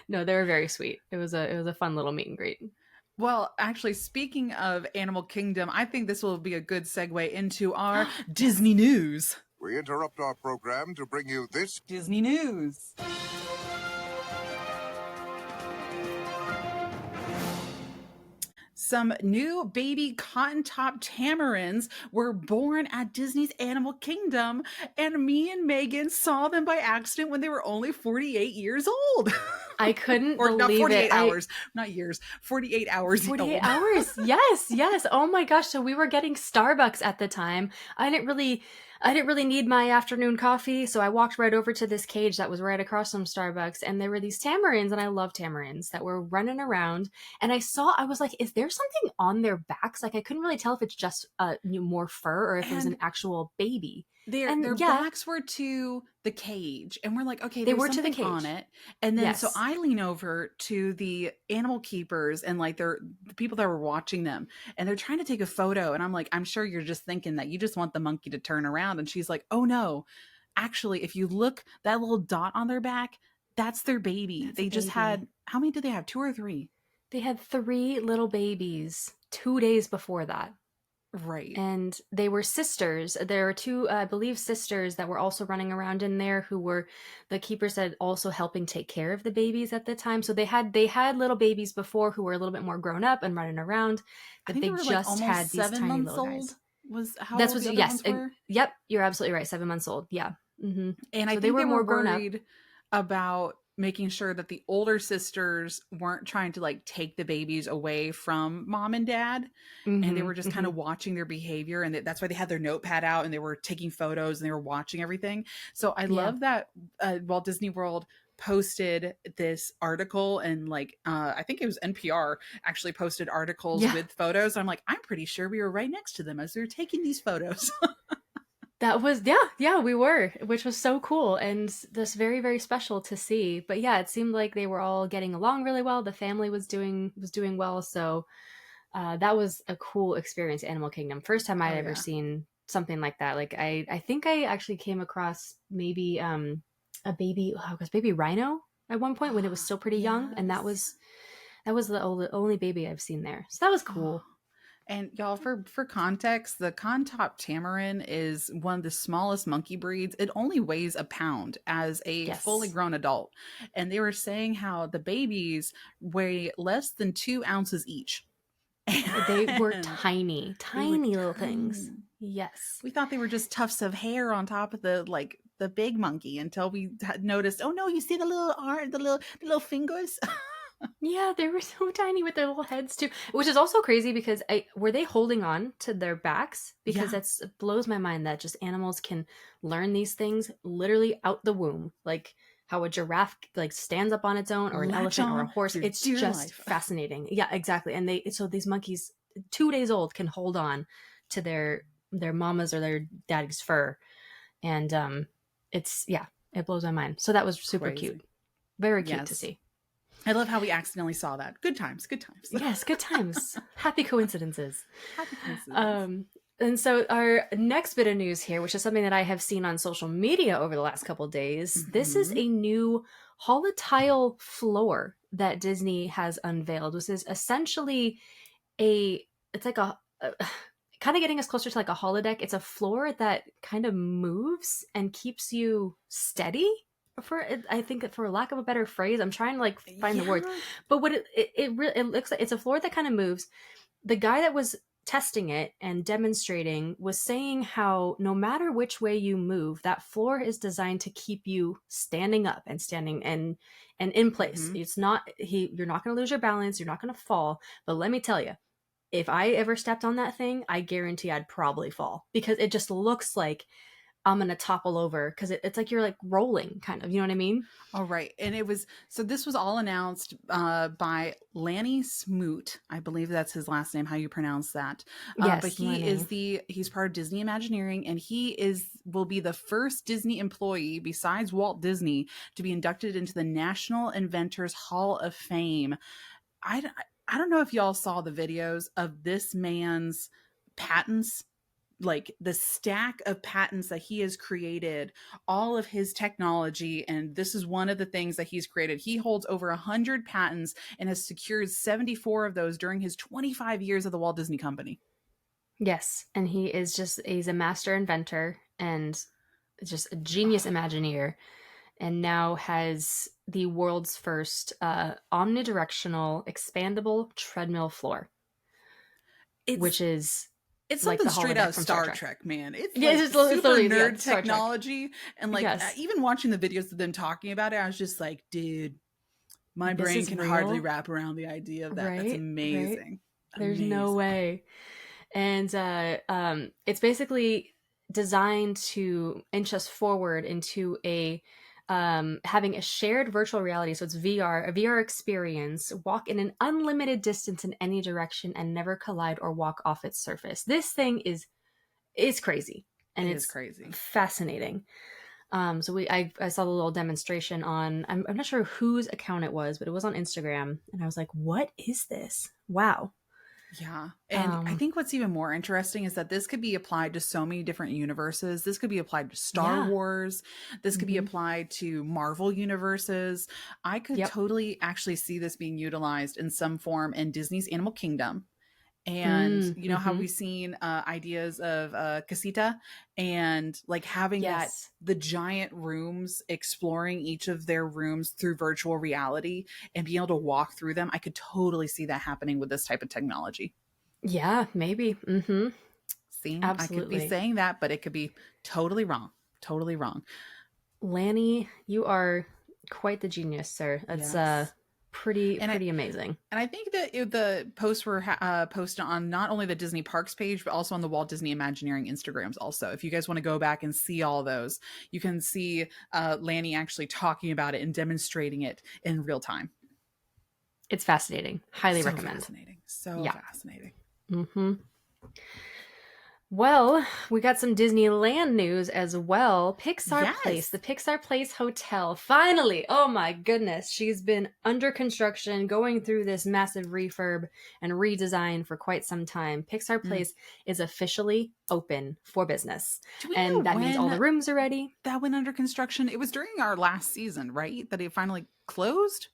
No, they were very sweet. It was a fun little meet and greet. Well, actually, speaking of Animal Kingdom, I think this will be a good segue into our Disney news. We interrupt our program to bring you this Disney news. Some new baby cotton top tamarins were born at Disney's Animal Kingdom, and me and Megan saw them by accident when they were only 48 years old. I couldn't or believe not 48 it. hours, not years, 48 hours. 48 hours. Yes. Oh my gosh. So we were getting Starbucks at the time. I didn't really need my afternoon coffee. So I walked right over to this cage that was right across from Starbucks. And there were these tamarins, and I love tamarins, that were running around. And I was like, is there something on their backs? Like I couldn't really tell if it's just more fur or if it was an actual baby. Their backs were to the cage, and we're like, okay, they there's were to the something cage on it. And then Yes. so I lean over to the animal keepers and like the people that were watching them, and they're trying to take a photo. And I'm like, I'm sure you're just thinking that you just want the monkey to turn around. And she's like, oh no, actually, if you look, that little dot on their back, that's their baby. They just had, how many did they have? 2 or 3? They had 3 little babies 2 days before that. Right. And they were sisters. There were 2, I believe, sisters that were also running around in there, who were the keepers that also helping take care of the babies at the time. So they had little babies before who were a little bit more grown up and running around, but they just had these tiny little guys. Was how That's old what the other ones yes. were? Yep, you're absolutely right. 7 months old. Yeah. Mm-hmm. And I think they were more worried about making sure that the older sisters weren't trying to like take the babies away from mom and dad. And they were just kind of watching their behavior. And that's why they had their notepad out and they were taking photos and they were watching everything. So I love that Walt Disney World posted this article, and like I think it was NPR actually posted articles with photos. I'm like, I'm pretty sure we were right next to them as we were taking these photos. That was, we were, which was so cool and just very, very special to see. But yeah, it seemed like they were all getting along really well. The family was doing well. So that was a cool experience, Animal Kingdom. First time I'd ever seen something like that. Like I think I actually came across maybe a baby rhino at one point when it was still pretty young. And that was the only baby I've seen there. So that was cool. And y'all, for context, the Contop Tamarin is one of the smallest monkey breeds. It only weighs a pound as a fully grown adult. And they were saying how the babies weigh less than 2 ounces each. They were tiny little things. Yes. We thought they were just tufts of hair on top of the big monkey until we had noticed, oh no, you see the little arm, the little fingers? Yeah, they were so tiny with their little heads too, which is also crazy because were they holding on to their backs? Because it blows my mind that just animals can learn these things literally out the womb. Like how a giraffe like stands up on its own, or an Latch elephant or a on horse. for It's dear just life. fascinating. Yeah, exactly. And so these monkeys, 2 days old, can hold on to their mama's or their daddy's fur. And it blows my mind. So that was super Crazy. cute. Very cute to Yes. see. I love how we accidentally saw that. Good times. Good times. Yes, good times. Happy coincidences. Happy coincidence. And so our next bit of news here, which is something that I have seen on social media over the last couple of days, this is Mhm. a new holotile floor that Disney has unveiled. This is essentially it's like a kind of getting us closer to like a holodeck. It's a floor that kind of moves and keeps you steady. I think for lack of a better phrase, I'm trying to like find the words, but what it looks like, it's a floor that kind of moves. The guy that was testing it and demonstrating was saying how no matter which way you move, that floor is designed to keep you standing up and standing and in place. Mhm. It's not you're not going to lose your balance, you're not going to fall. But let me tell you, if I ever stepped on that thing, I guarantee I'd probably fall, because it just looks like I'm gonna topple over, because it's like you're like rolling, kind of, you know what I mean? All right. And this was all announced by Lanny Smoot. I believe that's his last name, how you pronounce that. Yes, But he's part of Disney Imagineering, and will be the first Disney employee besides Walt Disney to be inducted into the National Inventors Hall of Fame. I don't know if y'all saw the videos of this man's patents, like the stack of patents that he has created, all of his technology. And this is one of the things that he's created. He holds over 100 patents and has secured 74 of those during his 25 years of the Walt Disney Company. Yes, and he's a master inventor and just a genius Imagineer, and now has the world's first omnidirectional expandable treadmill floor, which is It's like something the straight holodeck out of from Star Trek, man. It's Yeah, like it's super literally, yeah, nerd Star Trek. technology. And like Yes. even watching the videos of them talking about it, I was just like, dude, my This brain is can real? hardly wrap around the idea of that. That's Right? amazing. There's no Amazing. way. And it's basically designed to inch us forward into having a shared virtual reality. So it's VR, a VR experience, walk in an unlimited distance in any direction and never collide or walk off its surface. This thing is crazy, and It is it's crazy. fascinating. So I saw the little demonstration on, I'm not sure whose account it was, but it was on Instagram, and I was like, what is this? Wow. Yeah. And I think what's even more interesting is that this could be applied to so many different universes. This could be applied to Star Yeah. Wars. This could be Mhm. applied to Marvel universes. I could Yep. totally actually see this being utilized in some form in Disney's Animal Kingdom. And you know how Mm-hmm. we've seen ideas of Casita, and like having Yes. the giant rooms, exploring each of their rooms through virtual reality and being able to walk through them. I could totally see that happening with this type of technology. Yeah, maybe. Mm-hmm. See, I could be Absolutely. saying that, but it could be totally wrong. Totally wrong. Lanny, you are quite the genius, sir. That's Yes. pretty And amazing. And I think that the posts were posted on not only the Disney Parks page, but also on the Walt Disney Imagineering Instagrams also. If you guys want to go back and see all those, you can see Lanny actually talking about it and demonstrating it in real time. It's fascinating. Highly So recommend. fascinating. So Yeah. fascinating. Mm-hmm. Well, we got some Disneyland news as well. Pixar Place, Yes. the Pixar Place Hotel. Finally, oh my goodness, she's been under construction, going through this massive refurb and redesign for quite some time. Pixar Place is officially open for business. Do we know And that means all the when rooms are ready. that went under construction? It was during our last season, right? That it finally closed?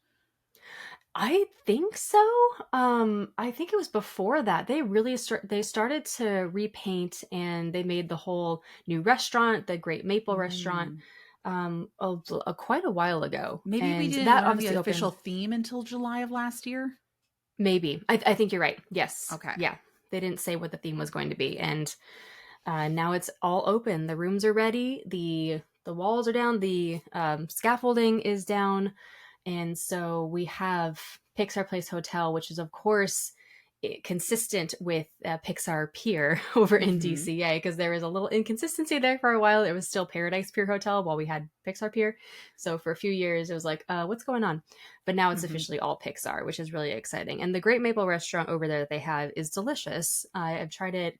I think so. I think it was before that. They really they started to repaint, and they made the whole new restaurant, the Great Maple Restaurant, quite a while ago. Maybe we And didn't that learn the obviously official opened. theme until July of last year. Maybe. I think you're right. Yes. Okay. Yeah. They didn't say what the theme was going to be, and now it's all open. The rooms are ready. The walls are down. The scaffolding is down. And so we have Pixar Place Hotel, which is, of course, consistent with Pixar Pier over in DCA, because there was a little inconsistency there for a while. It was still Paradise Pier Hotel while we had Pixar Pier. So for a few years, it was like, what's going on? But now it's officially all Pixar, which is really exciting. And the Great Maple restaurant over there that they have is delicious. I've tried it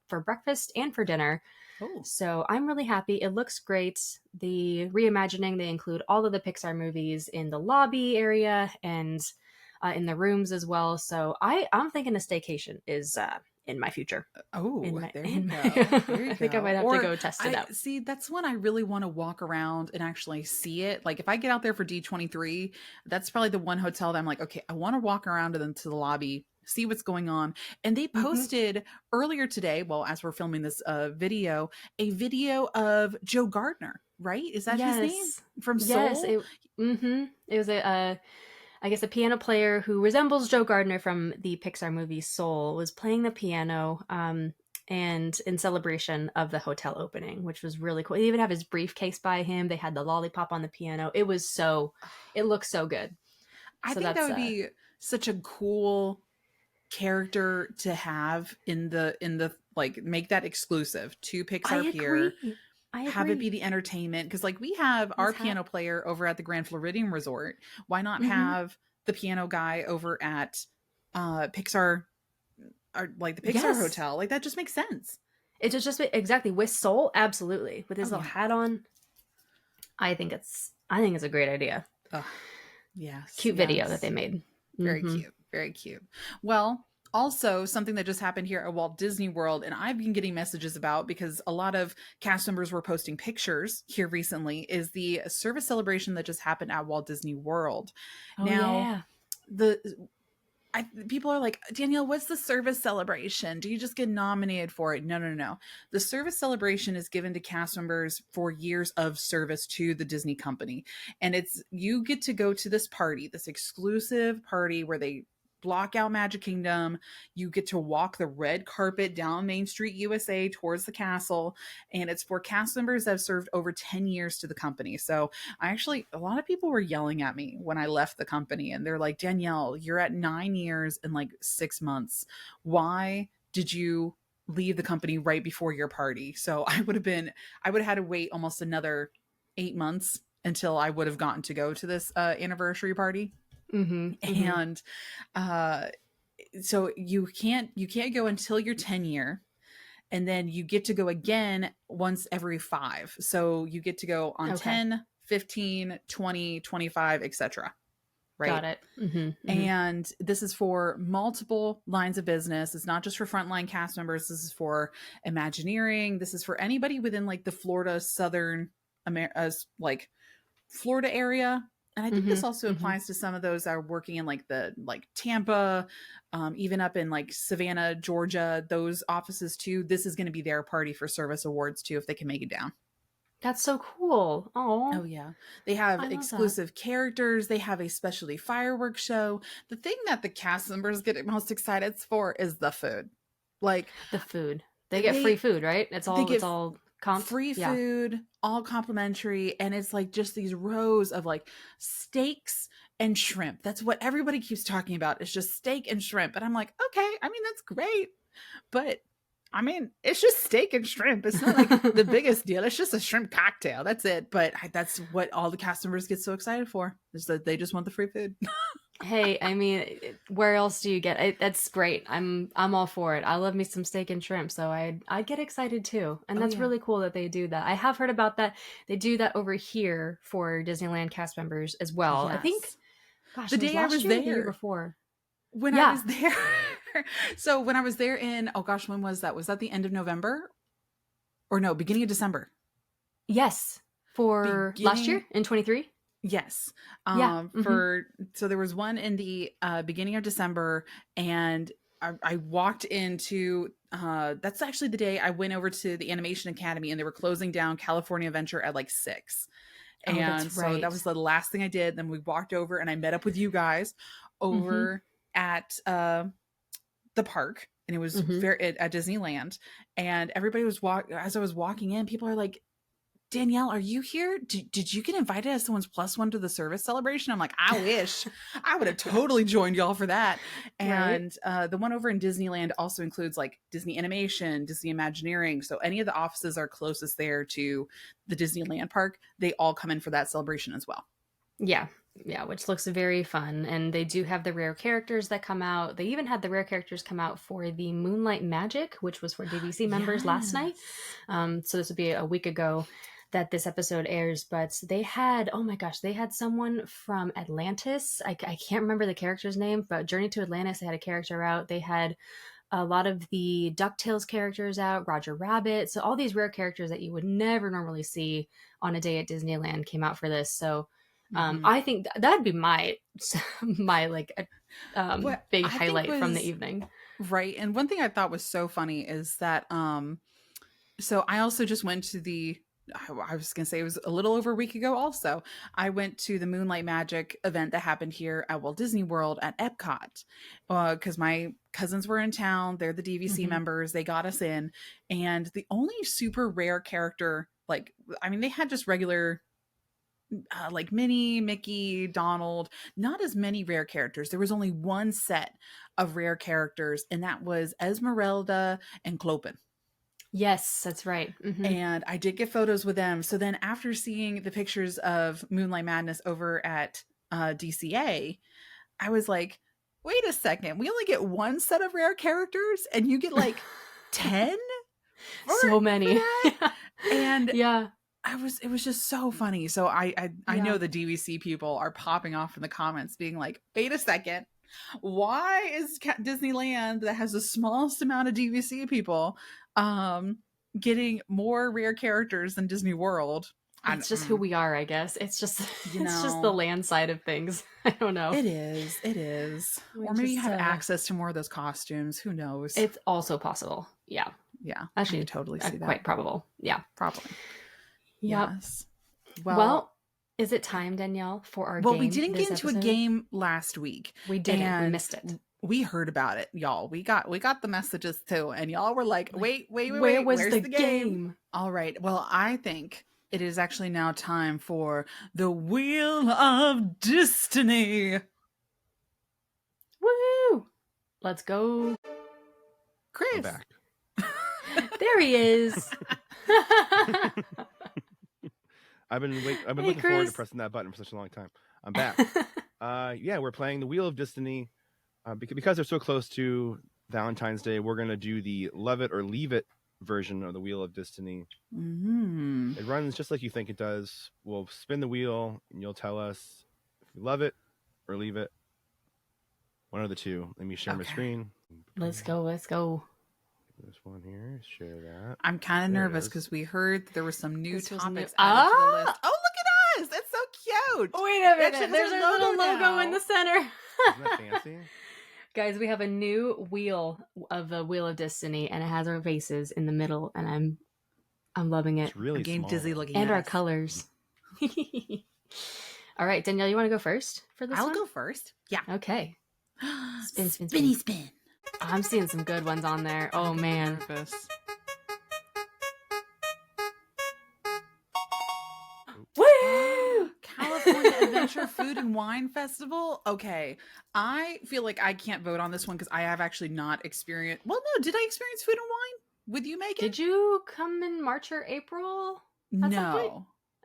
for breakfast and for dinner. Oh. So I'm really happy. It looks great. The reimagining, they include all of the Pixar movies in the lobby area and in the rooms as well. So I'm thinking a staycation is in my future. Oh, there you go. There you I think I go. might have Or to go test it out. See, that's when I really want to walk around and actually see it. Like if I get out there for D23, that's probably the one hotel that I'm like, okay, I want to walk around into the lobby, see what's going on. And they posted earlier today, well, as we're filming this video, a video of Joe Gardner, right? Is that his name? From Soul? Yes. It was I guess a piano player who resembles Joe Gardner from the Pixar movie Soul was playing the piano and in celebration of the hotel opening, which was really cool. He even have his briefcase by him. They had the lollipop on the piano. It looked so good. I think that would be such a cool character to have in the like, make that exclusive to Pixar Pier. I agree. Have it be the entertainment, because like we have our piano player over at the Grand Floridian Resort. Why not have the piano guy over at Pixar, or like the Pixar hotel? Like that just makes sense. It just exactly with Soul, absolutely, with his little hat on. I think it's a great idea. Yes, cute video that they made. Very cute, very cute. Well, also, something that just happened here at Walt Disney World, and I've been getting messages about because a lot of cast members were posting pictures here recently, is the service celebration that just happened at Walt Disney World. People are like, Danielle, what's the service celebration? Do you just get nominated for it? No. The service celebration is given to cast members for years of service to the Disney company. And you get to go to this party, this exclusive party where they block out Magic Kingdom. You get to walk the red carpet down Main Street, USA towards the castle. And it's for cast members that have served over 10 years to the company. So a lot of people were yelling at me when I left the company, and they're like, Danielle, you're at 9 years and like 6 months. Why did you leave the company right before your party? So I would have had to wait almost another 8 months until I would have gotten to go to this anniversary party. And so you can't go until your 10 year, and then you get to go again once every 5. So you get to go on 10, 15, 20, 25, etc. Right? Got it. And this is for multiple lines of business. It's not just for frontline cast members. This is for Imagineering. This is for anybody within like the Florida, Southern like Florida area. And I think this also applies to some of those that are working in like Tampa, even up in like Savannah, Georgia, those offices too. This is going to be their party for service awards too, if they can make it down. That's so cool. Oh yeah. They have exclusive characters. They have a specialty fireworks show. The thing that the cast members get most excited for is the food. Like the food. They get free food, right? It's all free food, all complimentary, and it's like just these rows of like steaks and shrimp. That's what everybody keeps talking about. It's just steak and shrimp. And I'm like, okay, I mean, that's great. But I mean, it's just steak and shrimp. It's not like the biggest deal. It's just a shrimp cocktail. That's it. But that's what all the cast members get so excited for, is that they just want the free food. Hey, I mean, where else do you get it? That's great. I'm all for it. I love me some steak and shrimp, so I get excited too. And that's really cool that they do that. I have heard about that. They do that over here for Disneyland cast members as well. Yes. I think, gosh, the day I was there, the year before. When I was there. So when I was there in, oh gosh, when was that? Was that the end of November? Or no, beginning of December? Yes. For last year in 23? Yes. Yeah. So there was one in the beginning of December, and I walked into that's actually the day I went over to the Animation Academy, and they were closing down California Adventure at like 6. And so that was the last thing I did. Then we walked over and I met up with you guys over at the park, and it was at Disneyland, and everybody was as I was walking in, people are like, Danielle, are you here? Did you get invited as someone's +1 to the service celebration? I'm like, I wish. I would have totally joined y'all for that. Right? And the one over in Disneyland also includes like Disney Animation, Disney Imagineering. So any of the offices are closest there to the Disneyland park. They all come in for that celebration as well. Yeah. Yeah, which looks very fun. And they do have the rare characters that come out. They even had the rare characters come out for the Moonlight Magic, which was for DVC members last night. So this would be a week ago that this episode airs. But they had, oh my gosh, they had someone from Atlantis. I can't remember the character's name, but Journey to Atlantis, they had a character out. They had a lot of the DuckTales characters out, Roger Rabbit. So all these rare characters that you would never normally see on a day at Disneyland came out for this. So I think that'd be my like big highlight from the evening. Right. And one thing I thought was so funny is that so I also just went to I was going to say it was a little over a week ago also. I went to the Moonlight Magic event that happened here at Walt Disney World at Epcot because my cousins were in town. They're the DVC members. They got us in. And the only super rare character, like, I mean, they had just regular like Minnie, Mickey, Donald, not as many rare characters. There was only one set of rare characters, and that was Esmeralda and Clopin. Yes, that's right. And I did get photos with them. So then after seeing the pictures of Moonlight Madness over at DCA, I was like, wait a second. We only get one set of rare characters and you get like 10? So many. And yeah. it was just so funny. So I know the DVC people are popping off in the comments being like, wait a second. Why is Disneyland that has the smallest amount of DVC people getting more rare characters than Disney World? It's just who we are, I guess. It's just it's just the land side of things. I don't know. It is. Or maybe you have access to more of those costumes. Who knows? It's also possible. Yeah. Yeah. Actually, I can totally see that. Quite probable. Yeah. Probably. Yep. Yes. Well, is it time, Danielle, for our game? Well, we didn't get into a game last week. We didn't. We missed it. We heard about it, y'all. We got the messages too, and y'all were like, wait, where was where's the game? All right. Well, I think it is actually now time for the Wheel of DIStiny. Woo! Let's go. Chris. I'm back. There he is. I've been looking forward to pressing that button for such a long time. I'm back. Yeah, we're playing the Wheel of DIStiny. Because they're so close to Valentine's Day, we're going to do the Love It or Leave It version of the Wheel of DIStiny. Mm-hmm. It runs just like you think it does. We'll spin the wheel, and you'll tell us if you love it or leave it. One of the two. Let me share my screen. Let's go. This one here. Share that. I'm kind of nervous because we heard there were some new topics added to the list. Ah! Oh, look at us! It's so cute. Wait a minute. There's our little logo in the center. Isn't that fancy? Guys, we have a new wheel of the Wheel of DIStiny, and it has our faces in the middle, and I'm loving it. It's really I'm getting small. dizzy looking and at our us. colors. All right, Danielle, you want to go first for this one? I'll go first. Yeah. Okay. Spin. Spin. I'm seeing some good ones on there. Oh, man. Nervous. Woo! California Adventure Food and Wine Festival. Okay. I feel like I can't vote on this one because I have actually not experienced. Well, no, did I experience food and wine with you, Megan? Did you come in March or April? At some point?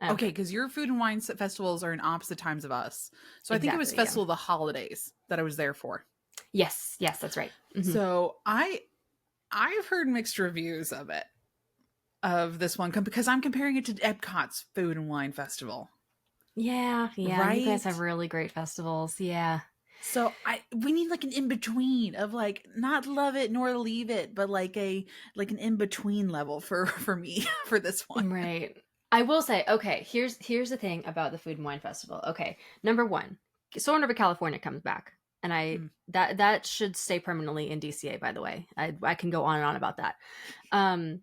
No. Okay, because your food and wine festivals are in opposite times of us. So I think it was Exactly, Festival of the Holidays that I was there for. Yes, that's right. Mhm. So I've heard mixed reviews of this one because I'm comparing it to Epcot's Food and Wine Festival. Yeah. Right? You guys have really great festivals. Yeah. So we need like an in between of like not love it nor leave it, but like an in between level for me for this one. Right. I will say, okay, here's the thing about the Food and Wine Festival. Okay, number one, Soarin' Over California comes back, and that should stay permanently in DCA. By the way, I can go on and on about that.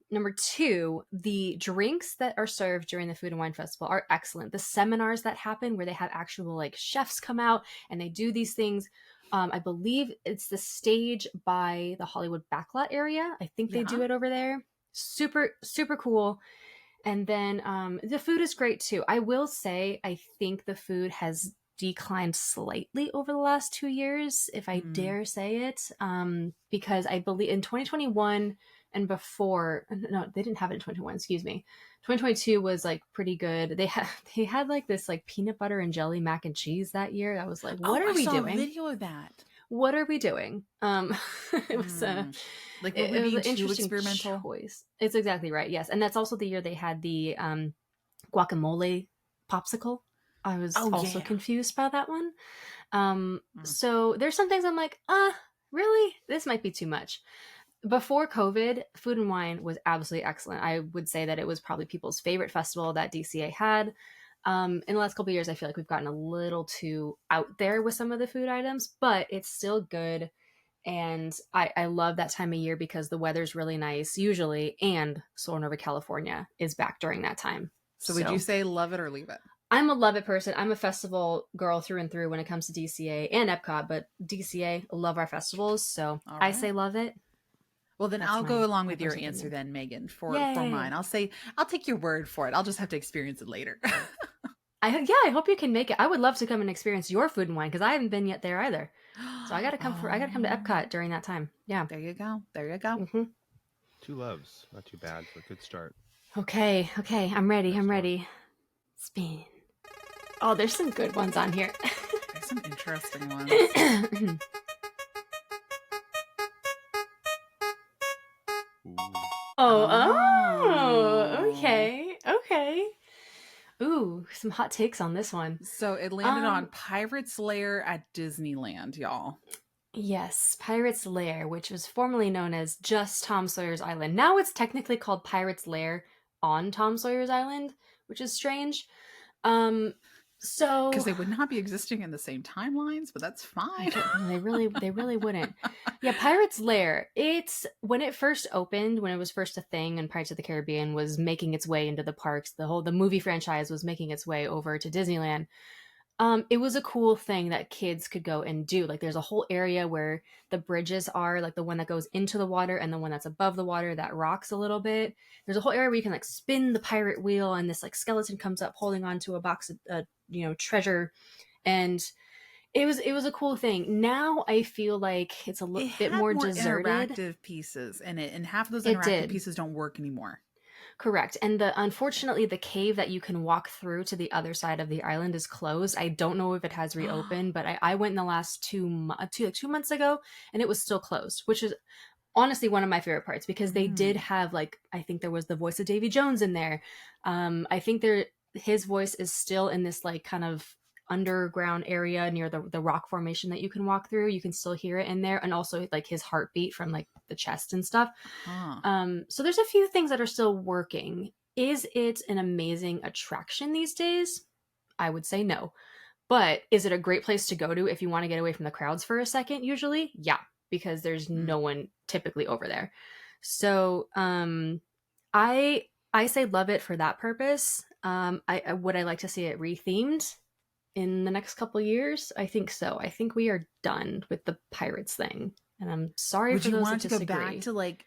Number two, the drinks that are served during the Food and Wine Festival are excellent. The seminars that happen where they have actual like chefs come out and they do these things. I believe it's the stage by the Hollywood Backlot area. I think they do it over there. Super, super cool. And then the food is great too. I will say, I think the food has declined slightly over the last 2 years, if I dare say it, because I believe in 2021 and before, no, they didn't have it in 2021, excuse me. 2022 was like pretty good. They had like this like peanut butter and jelly mac and cheese that year. I was like, what are we doing? I saw a video of that. What are we doing? It was like it would was be an too interesting experimental choice. It's exactly right. Yes, and that's also the year they had the guacamole popsicle. I was also confused by that one. So there's some things I'm like, really? This might be too much. Before COVID, Food and Wine was absolutely excellent. I would say that it was probably people's favorite festival that DCA had. In the last couple of years, I feel like we've gotten a little too out there with some of the food items, but it's still good. And I love that time of year because the weather's really nice usually, and Soar Nova California is back during that time. So would you say love it or leave it? I'm a love it person. I'm a festival girl through and through when it comes to DCA and Epcot, but DCA, love our festivals. So I say love it. Well, then I'll go along with your answer then, Megan, for mine. I'll say, I'll take your word for it. I'll just have to experience it later. I hope you can make it. I would love to come and experience your Food and Wine because I haven't been yet there either. So I got to come to Epcot during that time. Yeah. There you go. There you go. Mm-hmm. Two loves. Not too bad. For a good start. Okay. I'm ready. Spin. Oh, there's some good ones on here. There's some interesting ones. Okay. Ooh, some hot takes on this one. So it landed on Pirate's Lair at Disneyland, y'all. Yes, Pirate's Lair, which was formerly known as just Tom Sawyer's Island. Now it's technically called Pirate's Lair on Tom Sawyer's Island, which is strange. So because they would not be existing in the same timelines, but that's fine. They really wouldn't. Yeah, Pirate's Lair. It's when it first opened, when it was first a thing, and Pirates of the Caribbean was making its way into the parks. The movie franchise was making its way over to Disneyland. It was a cool thing that kids could go and do. Like there's a whole area where the bridges are, like the one that goes into the water and the one that's above the water that rocks a little bit. There's a whole area where you can like spin the pirate wheel and this like skeleton comes up holding onto a box of treasure, and it was a cool thing. Now I feel like it's a little bit more deserted. Interactive pieces in it, and half of those interactive pieces don't work anymore. Correct. And unfortunately, the cave that you can walk through to the other side of the island is closed. I don't know if it has reopened, but I went in the last 2 months ago, and it was still closed, which is honestly one of my favorite parts because they did have like, I think there was the voice of Davy Jones in there. I think his voice is still in this like kind of underground area near the rock formation that you can walk through. You can still hear it in there, and also like his heartbeat from like the chest and stuff. So there's a few things that are still working. Is it an amazing attraction these days? I would say no. But is it a great place to go to if you want to get away from the crowds for a second? Usually, yeah, because there's no one typically over there. So I say love it for that purpose. Would I like to see it rethemed in the next couple years? I think so. I think we are done with the pirates thing, and I'm sorry for those that disagree. Would you want to go back to like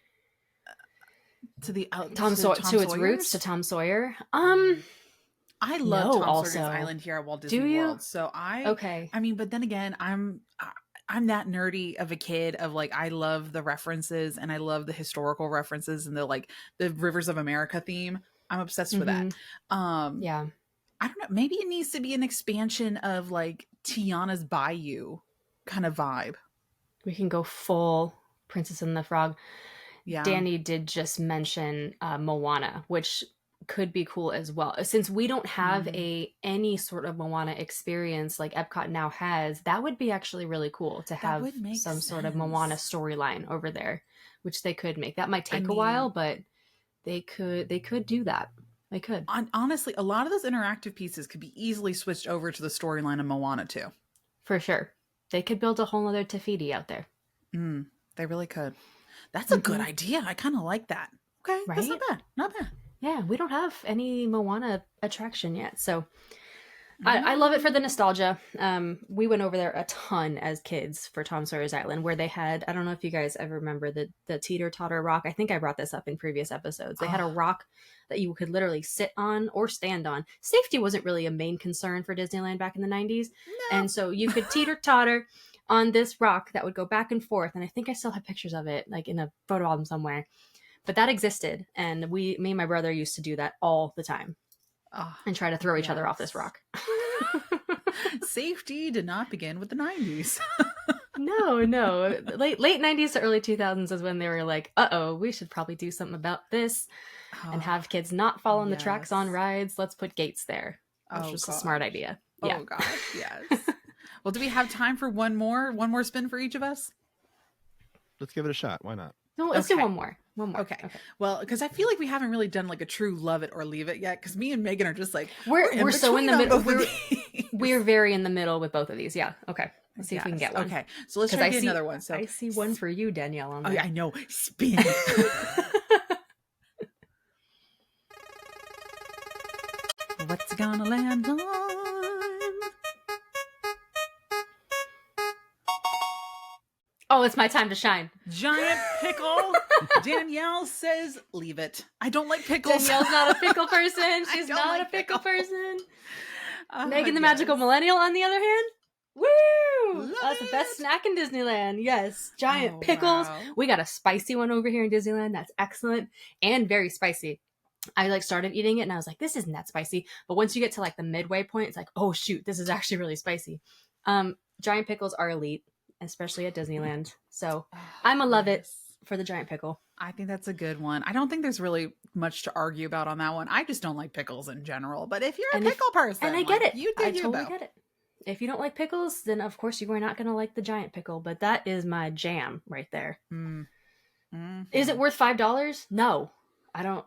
to the to its roots, to Tom Sawyer? I love Tom Sawyer's Island here at Walt Disney World. So I mean, but then again, I'm that nerdy of a kid of like, I love the references and I love the historical references and the Rivers of America theme. I'm obsessed with that. Yeah. I don't know. Maybe it needs to be an expansion of like Tiana's Bayou kind of vibe. We can go full Princess and the Frog. Yeah. Danny did just mention Moana, which could be cool as well. Since we don't have any sort of Moana experience like Epcot now has, that would be actually really cool to have some sort of Moana storyline over there, which they could make. That might take a while, but they could do that. They could. Honestly, a lot of those interactive pieces could be easily switched over to the storyline of Moana too. For sure. They could build a whole other Te Fiti out there. They really could. That's a good idea. I kind of like that. Okay. Right? That's not bad. Not bad. Yeah, we don't have any Moana attraction yet. So I love it for the nostalgia. We went over there a ton as kids for Tom Sawyer's Island, where they had, I don't know if you guys ever remember the teeter-totter rock. I think I brought this up in previous episodes. They had a rock that you could literally sit on or stand on. Safety wasn't really a main concern for Disneyland back in the 90s. No. And so you could teeter-totter on this rock that would go back and forth. And I think I still have pictures of it, like in a photo album somewhere. But that existed. And me and my brother used to do that all the time. And try to throw each other off this rock. Safety did not begin with the 90s. No. Late 90s to early 2000s is when they were like, we should probably do something about this and have kids not fall on the tracks on rides. Let's put gates there. Which was a smart idea. Yeah. Oh, gosh, yes. Well, do we have time for one more spin for each of us? Let's give it a shot. Why not? No, let's do one more. Okay. Well, because I feel like we haven't really done like a true love it or leave it yet. Because me and Megan are just like we're so in the middle. We're very in the middle with both of these. Yeah. Okay. Let's see if we can get one. Okay. So let's try to get another one. So I see one for you, Danielle. On there. Oh, I know. Spin. What's it gonna land on? Oh, it's my time to shine. Giant pickle. Danielle says, leave it. I don't like pickles. Danielle's not a pickle person. She's not a pickle person. Megan the Magical Millennial, on the other hand, woo! That's the best snack in Disneyland. Yes. Giant pickles. Wow. We got a spicy one over here in Disneyland. That's excellent and very spicy. I started eating it and I was like, this isn't that spicy. But once you get to the midway point, it's like, oh shoot, this is actually really spicy. Giant pickles are elite, especially at Disneyland. So I'm a love it for the giant pickle. I think that's a good one. I don't think there's really much to argue about on that one. I just don't like pickles in general. But if you're a pickle person, and I get it, I totally get it. If you don't like pickles, then of course you are not going to like the giant pickle. But that is my jam right there. Mm-hmm. Is it worth $5? No, I don't.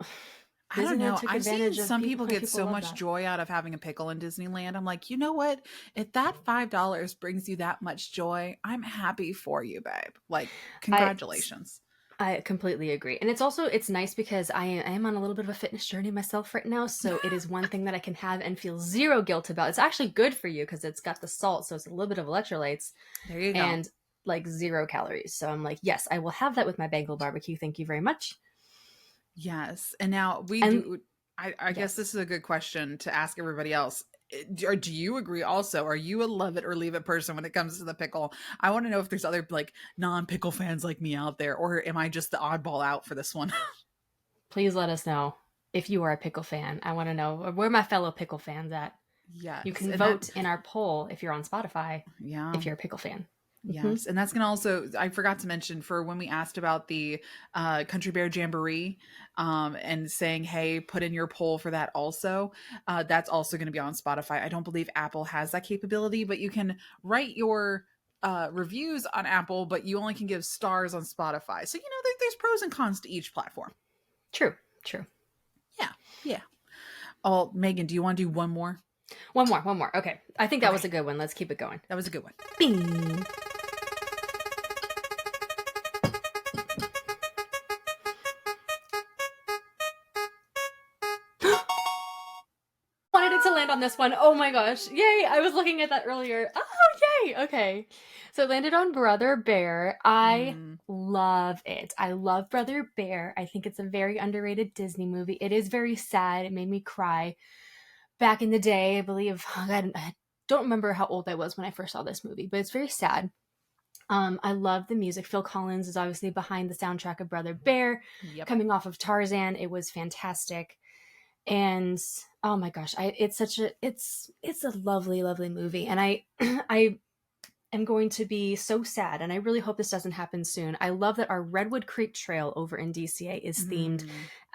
I don't know. I've seen some people get so much joy out of having a pickle in Disneyland. I'm like, you know what? If that $5 brings you that much joy, I'm happy for you, babe. Congratulations. I completely agree. And it's nice because I am on a little bit of a fitness journey myself right now. So it is one thing that I can have and feel zero guilt about. It's actually good for you because it's got the salt. So it's a little bit of electrolytes. There you go. And 0 calories. So I'm like, yes, I will have that with my Bengal barbecue. Thank you very much. Yes. And now I guess this is a good question to ask everybody else. Do you agree also? Are you a love it or leave it person when it comes to the pickle? I want to know if there's other non-pickle fans like me out there, or am I just the oddball out for this one? Please let us know if you are a pickle fan. I want to know where my fellow pickle fans at. Yes. You can vote in our poll if you're on Spotify. Yeah. If you're a pickle fan. Yes. Mm-hmm. And that's going to also, I forgot to mention for when we asked about the Country Bear Jamboree and saying, hey, put in your poll for that also. That's also going to be on Spotify. I don't believe Apple has that capability, but you can write your reviews on Apple, but you only can give stars on Spotify. So, there's pros and cons to each platform. True. Yeah. Oh, Megan, do you want to do one more? One more. Okay. I think that was a good one. Let's keep it going. That was a good one. Bing. Wanted it to land on this one. Oh my gosh. Yay. I was looking at that earlier. Oh, yay. Okay. So it landed on Brother Bear. I love it. I love Brother Bear. I think it's a very underrated Disney movie. It is very sad. It made me cry. Back in the day, I believe, I don't remember how old I was when I first saw this movie, but it's very sad. I love the music. Phil Collins is obviously behind the soundtrack of Brother Bear. Yep. Coming off of Tarzan, it was fantastic. And oh my gosh, it's a lovely, lovely movie. And I am going to be so sad, and I really hope this doesn't happen soon. I love that our Redwood Creek Trail over in DCA is themed.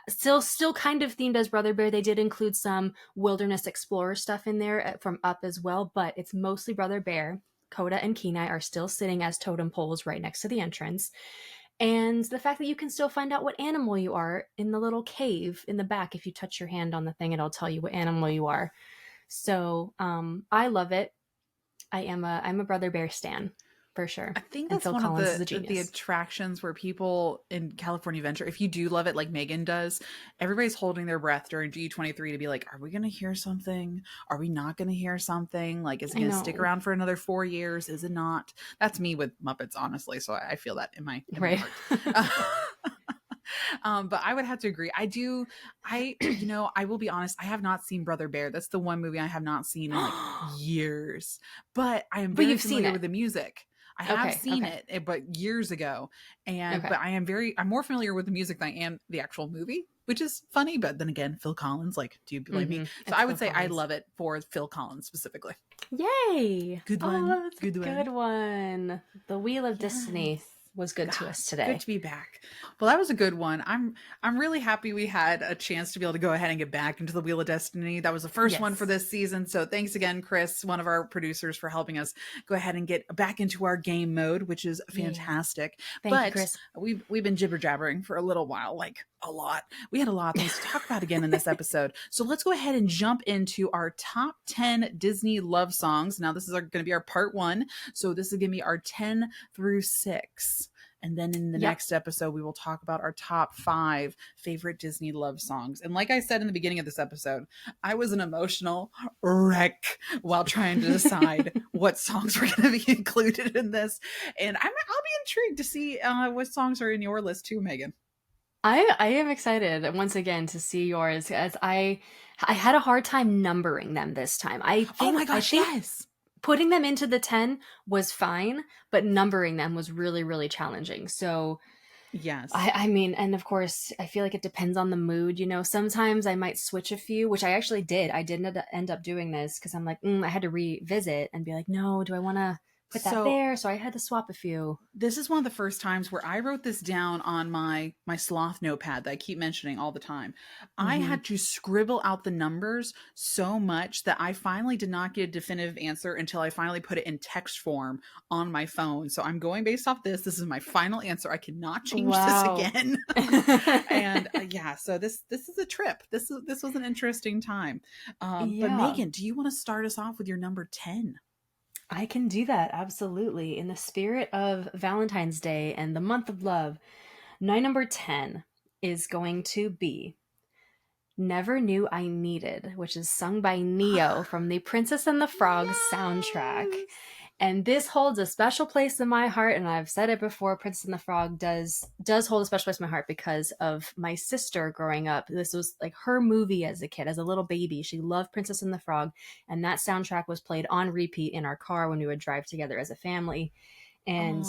Still kind of themed as Brother Bear. They did include some Wilderness Explorer stuff in there from Up as well, but it's mostly Brother Bear. Coda and Kenai are still sitting as totem poles right next to the entrance. And the fact that you can still find out what animal you are in the little cave in the back. If you touch your hand on the thing, it'll tell you what animal you are. So I love it. I'm a Brother Bear stan. for sure. I think And that's Phil one Collins is a of the genius. attractions where people in California Adventure, if you do love it like Megan does, everybody's holding their breath during D23 to be like, are we going to hear something? Are we not going to hear something? Like, is it I going to stick know. around for another 4 years? Is it not? That's me with Muppets, honestly. So I feel that in my Right. heart. But I would have to agree. I will be honest, I have not seen Brother Bear. That's the one movie I have not seen in like years, but I am But very you've seen familiar it. with the music. I have Okay, seen okay. it, but years ago. Okay. But I'm more familiar with the music than I am the actual movie, which is funny. But then again, Phil Collins, like, do you blame me? So It's I Phil would say I Collins. love it for Phil Collins specifically. Yay! Good Oh, one. that's Good a one. good one. The Wheel of DIStiny Yes. was good to God, us today. good to be back. Well, that was a good one. I'm really happy we had a chance to be able to go ahead and get back into the Wheel of Destiny. That was the first one for Yes. this season. So thanks again, Chris, one of our producers, for helping us go ahead and get back into our game mode, which is fantastic. Thank you, Chris. we've been jibber jabbering for a little while, like a lot. We had a lot of things to talk about again in this episode. So let's go ahead and jump into our top 10 Disney love songs. Now this is going to be our part 1. So this is going to be our 10 through 6. And then in the next episode, we will talk about our top 5 favorite Disney love songs. And like I said in the beginning of this episode, I was an emotional wreck while trying to decide what songs were going to be included in this. And I'll be intrigued to see what songs are in your list too, Megan. I am excited once again to see yours, as I had a hard time numbering them this time. Oh my gosh, yes. Putting them into the 10 was fine, but numbering them was really, really challenging. So yes, I mean, and of course, I feel like it depends on the mood. You know, sometimes I might switch a few, which I actually did. I didn't end up doing this because I'm like, I had to revisit and be like, no, do I want to put that there? So I had to swap a few. This is one of the first times where I wrote this down on my sloth notepad that I keep mentioning all the time. I had to scribble out the numbers so much that I finally did not get a definitive answer until I finally put it in text form on my phone. So I'm going based off this. This is my final answer. I cannot change this again. And so this is a trip. This was an interesting time. But Megan, do you want to start us off with your number 10? I can do that, absolutely. In the spirit of Valentine's Day and the month of love, my number 10 is going to be Never Knew I Needed, which is sung by Neo from the Princess and the Frog soundtrack. And this holds a special place in my heart, and I've said it before, Princess and the Frog does hold a special place in my heart because of my sister growing up. This was like her movie as a kid, as a little baby. She loved Princess and the Frog, and that soundtrack was played on repeat in our car when we would drive together as a family. And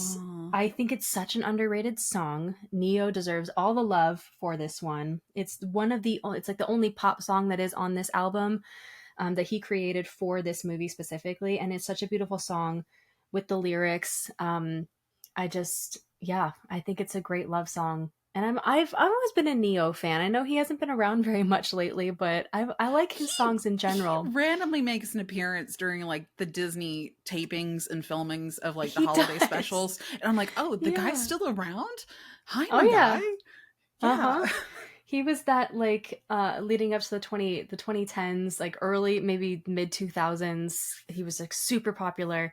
I think it's such an underrated song. Neo deserves all the love for this one. It's like the only pop song that is on this album. That he created for this movie specifically, and it's such a beautiful song with the lyrics. I think it's a great love song, and I've always been a Neo fan. I know he hasn't been around very much lately, but I like his songs in general. He randomly makes an appearance during like the Disney tapings and filmings of like the holiday specials, and I'm like, oh, the guy's still around. Hi, my guy. Yeah. He was that like leading up to the 2010s, like early, maybe mid 2000s. He was like super popular,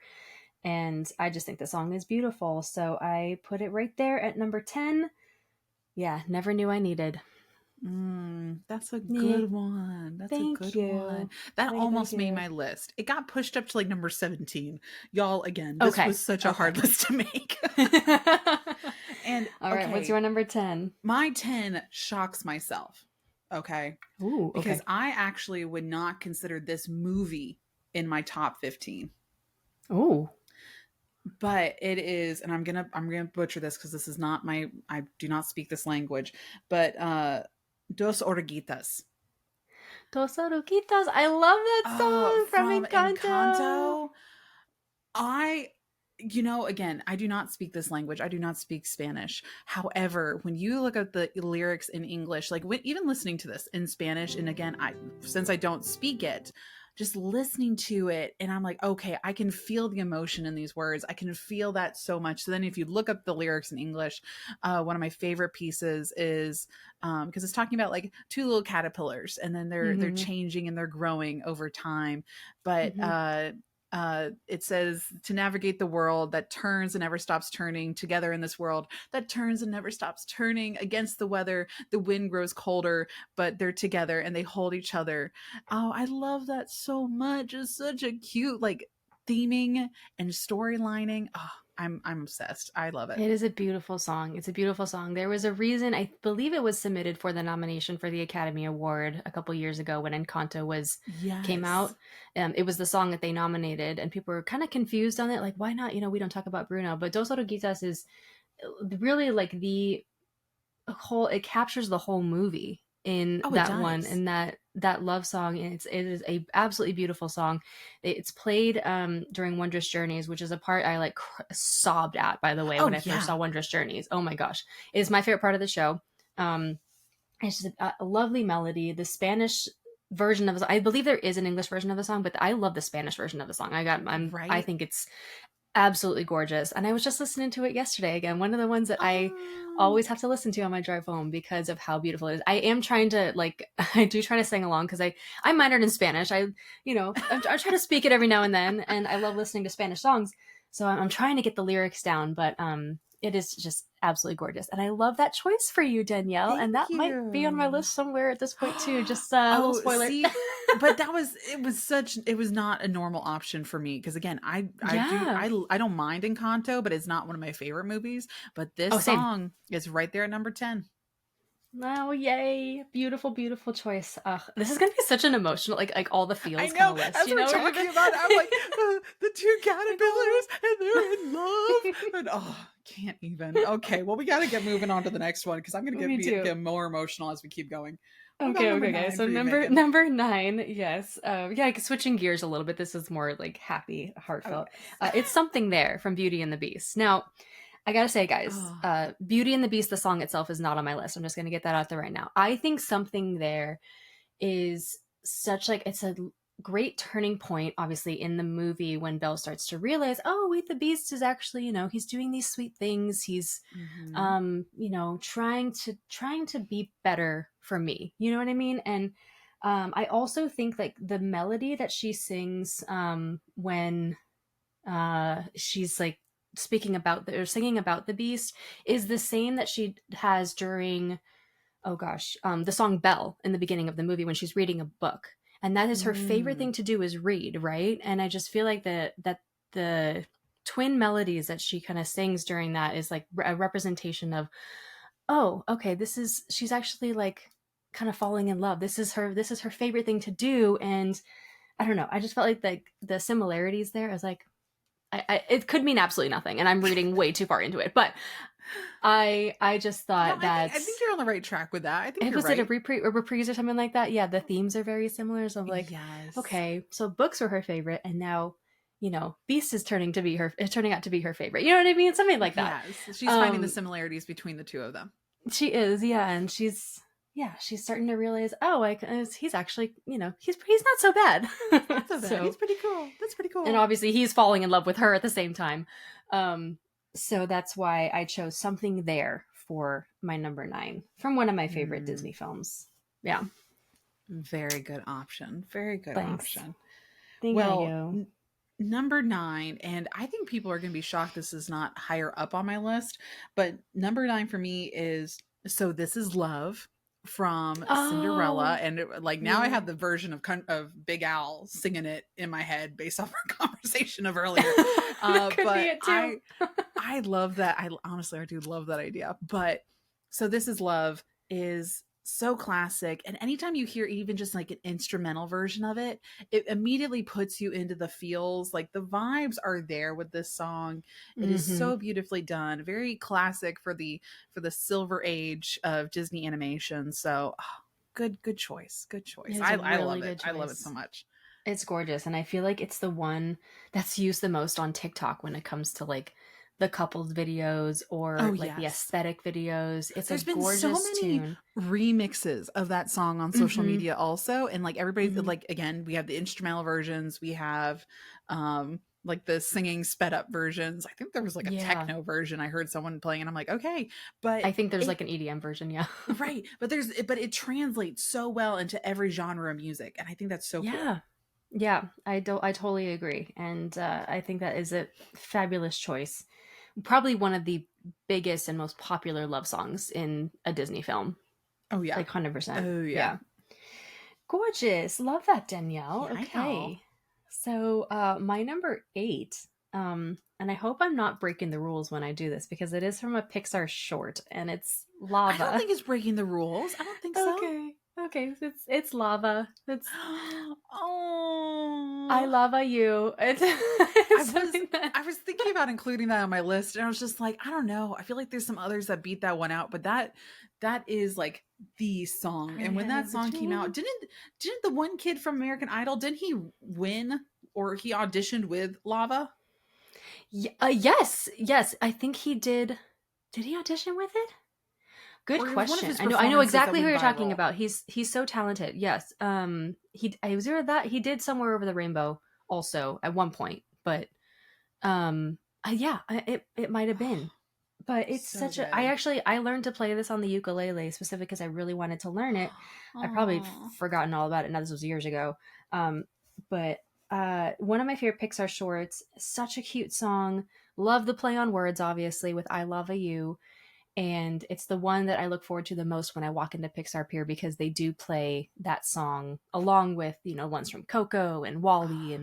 and I just think the song is beautiful. So I put it right there at number 10. Yeah, Never Knew I Needed. That's a good one. That's a good one. That almost made my list. It got pushed up to like number 17. Y'all, again, this was such a hard list to make. And all right, what's your number 10? My 10 shocks myself. Okay. Ooh, because I actually would not consider this movie in my top 15. Ooh. But it is, and I'm gonna butcher this because this is not I do not speak this language, but Dos Oruguitas. Dos Oruguitas. I love that song from Encanto. Again, I do not speak this language. I do not speak Spanish. However, when you look at the lyrics in English, like even listening to this in Spanish, and again, since I don't speak it, just listening to it, and I'm like, okay, I can feel the emotion in these words. I can feel that so much. So then if you look up the lyrics in English, one of my favorite pieces is because it's talking about like two little caterpillars, and then they're changing and they're growing over time. But it says to navigate the world that turns and never stops turning, together in this world that turns and never stops turning, against the weather the wind grows colder, but they're together and they hold each other. Oh, I love that so much. It's such a cute like theming and storylining. Oh, I'm obsessed. I love it. It is a beautiful song. It's a beautiful song. There was a reason, I believe it was submitted for the nomination for the Academy Award a couple years ago when Encanto came out. It was the song that they nominated, and people were kind of confused on it, like, why not? We don't talk about Bruno. But Dos Oruguitas is really like the whole, it captures the whole movie in that one, and that love song. It is a absolutely beautiful song. It's played during Wondrous Journeys, which is a part I like sobbed at, by the way, when I first saw Wondrous Journeys. Oh my gosh, it is my favorite part of the show. It's just a lovely melody. The Spanish version of the song, I believe there is an English version of the song, but I love the Spanish version of the song. I think it's absolutely gorgeous. And I was just listening to it yesterday again, one of the ones that I always have to listen to on my drive home because of how beautiful it is. I am trying to I do try to sing along because I minored in Spanish. I try to speak it every now and then, and I love listening to Spanish songs, so I'm trying to get the lyrics down, but it is just absolutely gorgeous. And I love that choice for you, Danielle. Thank that you. might be on my list somewhere at this point too. Just a little spoiler. See, but it was not a normal option for me. Cause again, I don't mind Encanto, but it's not one of my favorite movies. But this song is right there at number 10. Oh, yay. Beautiful, beautiful choice. This is going to be such an emotional, like all the feels. I know, list, as we're talking about it, I'm like, the two caterpillars, and they're in love. And can't even. Okay, well, we got to get moving on to the next one, because I'm going to get more emotional as we keep going. Okay. So number 9, yes. Switching gears a little bit. This is more like happy, heartfelt. It's Something There from Beauty and the Beast. Now, I gotta say, guys, Beauty and the Beast, the song itself, is not on my list. I'm just gonna get that out there right now. I think Something There is such it's a great turning point, obviously, in the movie when Belle starts to realize, oh, wait, the Beast is actually, he's doing these sweet things. He's, trying to be better for me. You know what I mean? And I also think the melody that she sings when she's singing about the Beast is the same that she has during the song Belle in the beginning of the movie when she's reading a book, and that is her favorite thing to do is read, right? And I just feel like that the twin melodies that she kind of sings during that is like a representation of, oh, okay, she's actually kind of falling in love. This is her favorite thing to do. And I don't know, I just felt like the similarities there. I was like, it could mean absolutely nothing, and I'm reading way too far into it. But I just thought that I think you're on the right track with that. I think it was right. A reprise or something like that. Yeah, the themes are very similar. So I'm okay, so books were her favorite, and now Beast is turning out to be her favorite. You know what I mean? Something like that. Yes, she's finding the similarities between the two of them. She is, yeah, and she's starting to realize, he's actually, he's not so bad. So, he's pretty cool. That's pretty cool. And obviously he's falling in love with her at the same time. So that's why I chose Something There for my number 9 from one of my favorite Disney films. Yeah. Very good option. Very good option. Thank you. Number 9, and I think people are going to be shocked this is not higher up on my list, but number 9 for me is So This Is Love from Cinderella, and now I have the version of Big Al singing it in my head based off our conversation of earlier. But I love that. I do love that idea. But So This Is Love is so classic, and anytime you hear even just an instrumental version of it, it immediately puts you into the feels. The vibes are there with this song. It is so beautifully done, very classic for the silver age of Disney animation. So good choice. I love it. I love it so much. It's gorgeous, and I feel like it's the one that's used the most on TikTok when it comes to the couples videos or the aesthetic videos. There's been gorgeous so many tune. Remixes of that song on social media also, and everybody's again, we have the instrumental versions, we have the singing sped up versions. I think there was a techno version I heard someone playing, and I'm like, okay, but I think there's an EDM version, yeah. Right, but it translates so well into every genre of music, and I think that's so cool. Yeah, I totally agree. And I think that is a fabulous choice. Probably one of the biggest and most popular love songs in a Disney film. Oh yeah. Like 100%. Oh yeah. Yeah. Gorgeous. Love that, Danielle. Yeah, I know. Okay. So, my number 8, and I hope I'm not breaking the rules when I do this because it is from a Pixar short and it's I don't Lava. think it's breaking the rules. I don't think so. Okay. Okay, so it's Lava. It's I Oh, lava you. I was thinking about including that on my list, and I was just like, I don't know. I feel like there's some others that beat that one out, but that is like the song. I And when that have a song came out, dream. didn't the one kid from American Idol, didn't he win or he auditioned with Lava? Yes, yes. I think he did. Did he audition with it? Good Or it was one of question. his I know performances that exactly who went you're talking viral? about. He's so talented. Yes. I was either that he did Somewhere Over the Rainbow also at one point, but yeah, it might have been. But it's So such a I good. actually I learned to play this on the ukulele specifically because I really wanted to learn it. I probably Oh, forgotten all about it now. This was years ago. But one of my favorite Pixar shorts, such a cute song. Love the play on words, obviously, with I Love a You. And it's the one that I look forward to the most when I walk into Pixar Pier because they do play that song along with, ones from Coco and Wally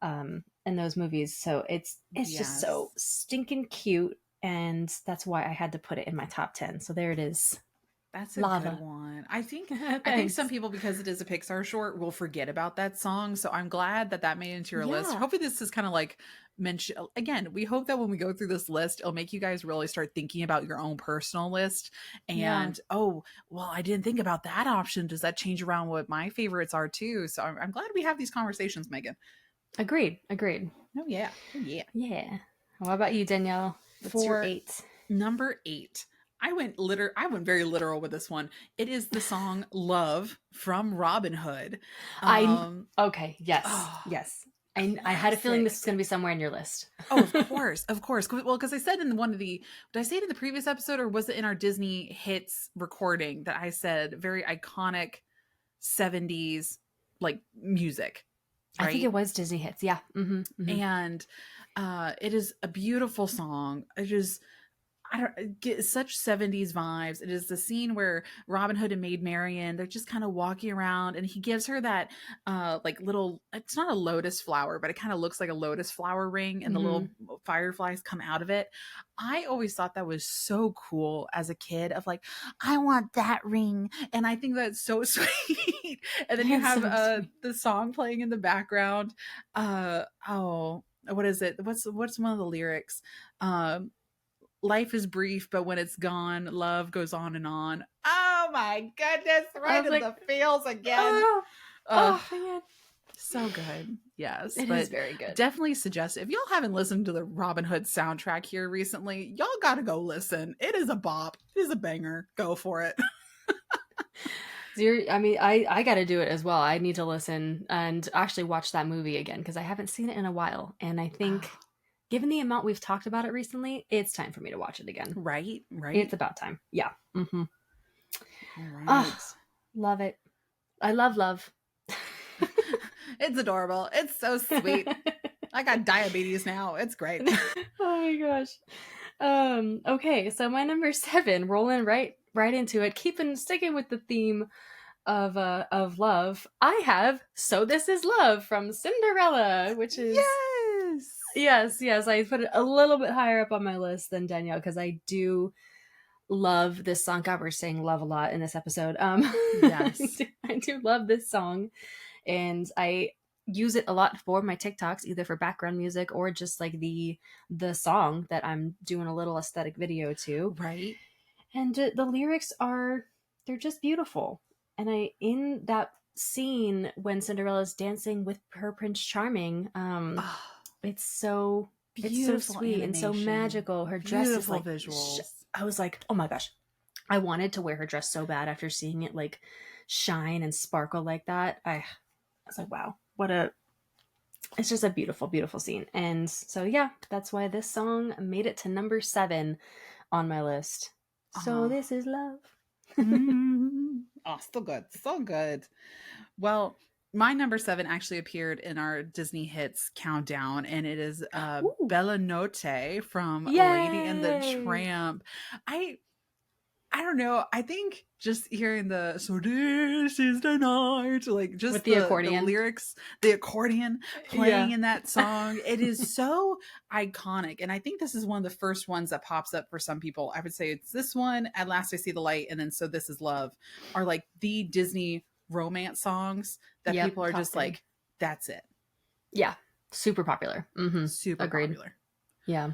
and those movies. So it's just yes. so stinking cute, and that's why I had to put it in my top 10. So there it is. That's a good Lava. one. I think some Thanks. people, because it is a Pixar short, will forget about that song. So I'm glad that that made it into your list. Yeah. Hopefully, this is kind of like mention again. We hope that when we go through this list, it'll make you guys really start thinking about your own personal list. Yeah. And oh, well, I didn't think about that option. Does that change around what my favorites are too? So I'm glad we have these conversations, Megan. Agreed. Agreed. Oh yeah, oh yeah. Yeah. What about you, Danielle? What's your For 8? number 8, I went very literal with this one. It is the song Love from Robin Hood. I Um okay. Yes. oh, Yes. I had a feeling this classic. was going to be somewhere in your list. Oh, of course, of course. Well, because I said in one of the, did I say it in the previous episode or was it in our Disney hits recording that I said very iconic 70s like music, I think it right? was Disney hits. Yeah. And it is a beautiful song. It is, I don't get such 70s vibes. It is the scene where Robin Hood and Maid Marian, they're just kind of walking around and he gives her that like little, it's not a lotus flower, but it kind of looks like a lotus flower ring and the hmm little fireflies come out of it. I always thought that was so cool as a kid of like, I want that ring. And I think that's so sweet. And then you It's have so sweet. the song playing in the background. Oh, what is it? What's one of the lyrics? Um life is brief, but when it's gone, love goes on and on. Oh my goodness, I right was in like, the feels again. oh, Uh oh man, so good. Yes, it is but very good. definitely suggest if y'all haven't listened to the Robin Hood soundtrack here recently, y'all got to go listen. It is a bop. It is a banger. Go for it. I mean, I got to do it as well. I need to listen and actually watch that movie again because I haven't seen it in a while, and I think, given the amount we've talked about it recently, it's time for me to watch it again. Right, right. It's about time. Yeah. All Oh, right. love it. I love love. It's adorable. It's so sweet. I got diabetes now. It's great. Oh my gosh. Okay, so my number 7, rolling right into it, sticking with the theme of love. I have So This Is Love from Cinderella, which is Yes. yes, I put it a little bit higher up on my list than Danielle because I do love this song. God, we're saying love a lot in this episode. Yes. I do love this song, and I use it a lot for my TikToks, either for background music or just like the song that I'm doing a little aesthetic video to. Right. And the lyrics they're just beautiful. And in that scene when Cinderella's dancing with her Prince Charming, Oh, it's so beautiful sweet and so animation. magical. Her dress is Beautiful like visuals. I was like, oh my gosh, I wanted to wear her dress so bad after seeing it like shine and sparkle like that. I was like, wow, it's just a beautiful, beautiful scene. And so yeah, that's why this song made it to number 7 on my list. So Oh. this is love. Oh, so good. So good. Well, My number 7 actually appeared in our Disney hits countdown, and it is Ooh. Bella Notte from Lady and the Yay! Tramp. I don't know. I think just hearing the "So this is the night," like just With the accordion. lyrics, the accordion playing in that song, it is so iconic. And I think this is one of the first ones that pops up for some people. I would say it's this one, "At Last I See the Light," and then "So This Is Love" are like the Disney romance songs that people are just like, that's it. Yeah, super popular. Mm-hmm. Super popular. Yeah,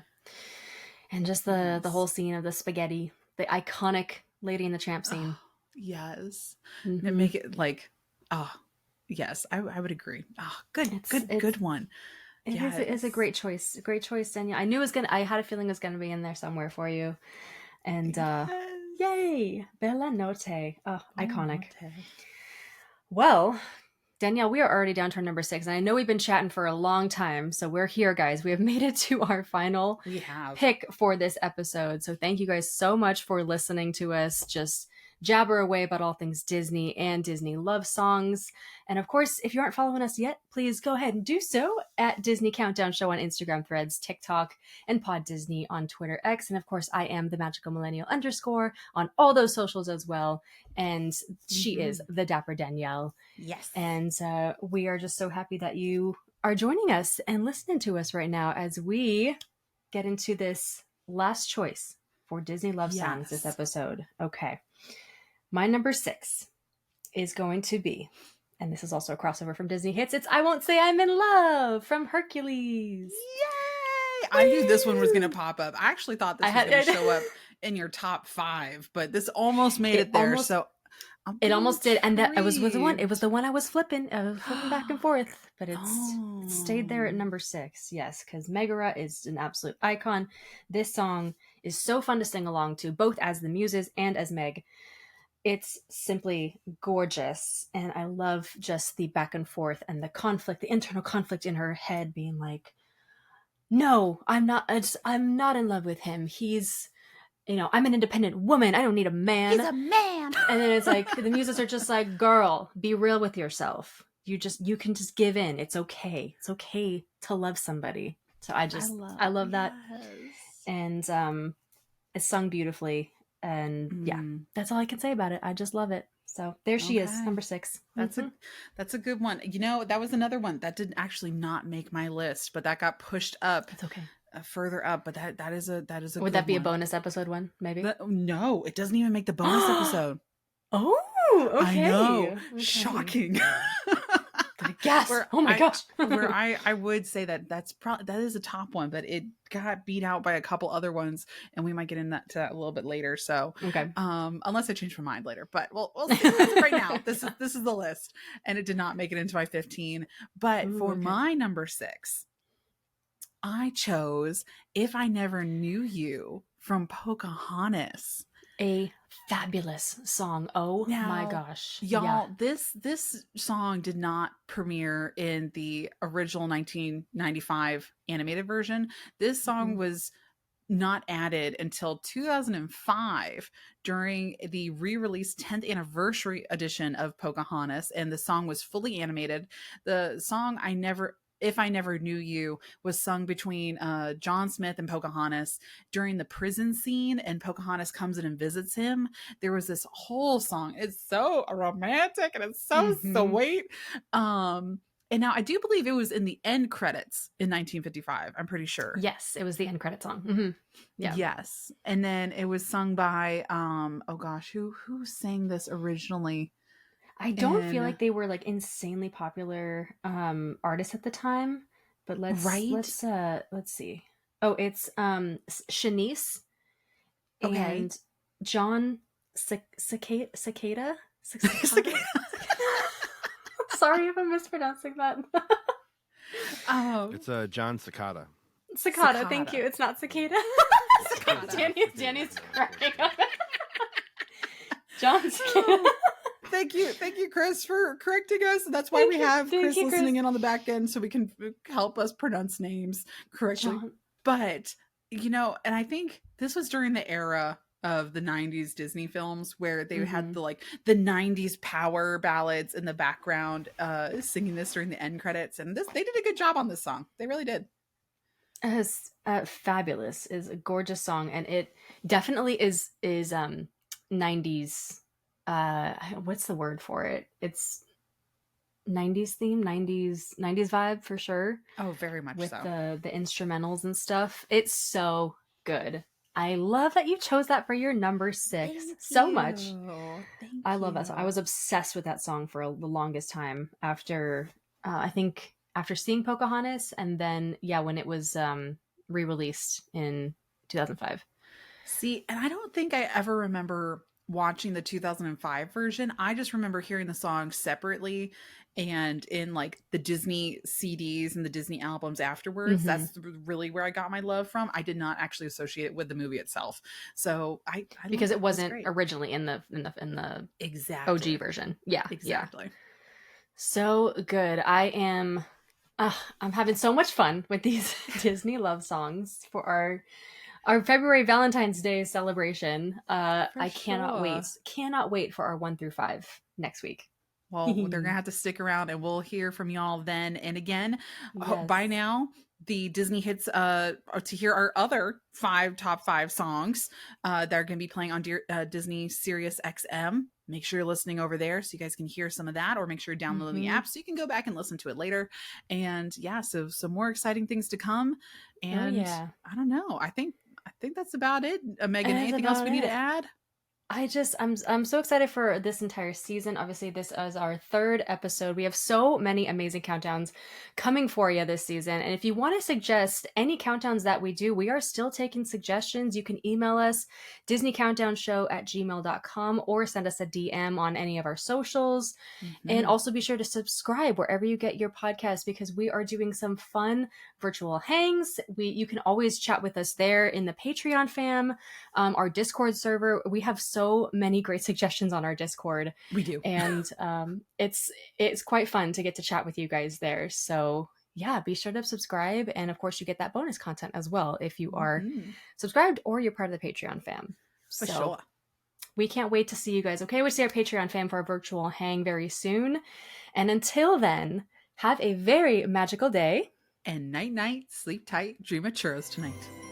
and just the whole scene of the spaghetti. The iconic Lady and the Tramp scene. Oh, yes. Mm-hmm. And make it like, yes, I would agree. Good one. It is a great choice. Great choice, Danielle. I knew it was I had a feeling it was gonna be in there somewhere for you. And yay! Bella Notte. Oh, iconic. Notte. Well, Danielle, we are already down to our number 6, and I know we've been chatting for a long time, so we're here, guys. We have made it to our final pick for this episode. So thank you guys so much for listening to us just jabber away about all things Disney and Disney love songs. And of course, if you aren't following us yet, please go ahead and do so at Disney Countdown Show on Instagram, Threads, TikTok, and Pod Disney on Twitter X. And of course, I am the Magical Millennial _ on all those socials as well. And she is the Dapper Danielle. Yes. And we are just so happy that you are joining us and listening to us right now as we get into this last choice for Disney love songs this episode. Okay. My number 6 is going to be, and this is also a crossover from Disney hits, it's "I Won't Say I'm in Love" from Hercules. Yay! I knew this one was going to pop up. I actually thought this was going to show up in your top 5, but this almost made it there. It almost did, and that was the one. It was the one I was flipping. I was flipping back and forth, but it stayed there at number 6. Yes, because Megara is an absolute icon. This song is so fun to sing along to, both as the Muses and as Meg. It's simply gorgeous, and I love just the back and forth and the conflict, the internal conflict in her head, being like, "No, I'm not in love with him. He's." I'm an independent woman. I don't need a man. He's a man. And then it's like, the Muses are just like, "Girl, be real with yourself. You can just give in. It's okay. It's okay to love somebody." So I love that. And it's sung beautifully. And that's all I can say about it. I just love it. So there she is, number 6. That's a good one. That was another one that did actually not make my list, but that got pushed up. It's okay. Further up, but that is a would that be a bonus episode one, maybe? No, it doesn't even make the bonus episode. Oh, okay. I know. Okay. Shocking. Gasp. Oh my gosh. Where I would say that is a top one, but it got beat out by a couple other ones, and we might get into that a little bit later. So okay. Unless I change my mind later, but we'll see. As of right now, this is the list, and it did not make it into my 15. But for my number 6, I chose "If I Never Knew You" from Pocahontas. A fabulous song. Oh my gosh. Y'all, this song did not premiere in the original 1995 animated version. This song was not added until 2005 during the re-released 10th anniversary edition of Pocahontas, and the song was fully animated. The song "If I Never Knew You" was sung between John Smith and Pocahontas during the prison scene, and Pocahontas comes in and visits him. There was this whole song. It's so romantic and it's so sweet. And now I do believe it was in the end credits in 1955. I'm pretty sure. Yes, it was the end credit song. Mm-hmm. Yeah. Yes. And then it was sung by who sang this originally? I don't feel like they were like insanely popular artists at the time, but let's see. Oh, it's Shanice and John Cicada. Sorry if I'm mispronouncing that. It's John Cicada. Cicada, thank you. It's not Cicada. Danny's cracking up. John Cicada. Thank you, Chris, for correcting us. That's why we have Chris listening in on the back end, so we can help us pronounce names correctly. John. But and I think this was during the era of the 90s Disney films where they had Mhm. the 90s power ballads in the background singing this during the end credits, and they did a good job on this song. They really did. It's fabulous. Is a gorgeous song, and it definitely is 90s. What's the word for it? It's 90s theme, 90s vibe for sure. Oh, very much With so. the instrumentals and stuff. It's so good. I love that you chose that for your number 6 Thank so much. Thank I love that you. song. I was obsessed with that song for the longest time after I think after seeing Pocahontas, and then when it was re-released in 2005. See, and I don't think I ever remember watching the 2005 version. I just remember hearing the song separately and in like the Disney CDs and the Disney albums afterwards. Mhm. That's really where I got my love from. I did not actually associate it with the movie itself. So I Because it love wasn't great. originally in the Exactly. OG version. Yeah. Exactly. Yeah. So good. I'm having so much fun with these Disney love songs for our February Valentine's Day celebration. I cannot wait. Cannot wait for our 1 through 5 next week. Well, they're gonna have to stick around, and we'll hear from y'all then. And again, by Yes. now, the Disney hits to hear our other top 5 songs that are gonna be playing on Disney Sirius XM. Make sure you're listening over there so you guys can hear some of that, or make sure you're downloading the app so you can go back and listen to it later. And yeah, so some more exciting things to come. And I don't know. I think that's about it. Megan, anything else we need to add? I'm so excited for this entire season. Obviously, this is our 3rd episode. We have so many amazing countdowns coming for you this season. And if you want to suggest any countdowns that we do, we are still taking suggestions. You can email us disneycountdownshow@gmail.com or send us a DM on any of our socials. And also be sure to subscribe wherever you get your podcast, because we are doing some fun virtual hangs. You can always chat with us there in the Patreon fam, our Discord server. We have so many great suggestions on our Discord. We do. And it's quite fun to get to chat with you guys there. So yeah, be sure to subscribe. And of course, you get that bonus content as well if you are subscribed or you're part of the Patreon fam. For sure. We can't wait to see you guys. Okay, we'll see our Patreon fam for our virtual hang very soon. And until then, have a very magical day. And night, sleep tight, dream of churros tonight.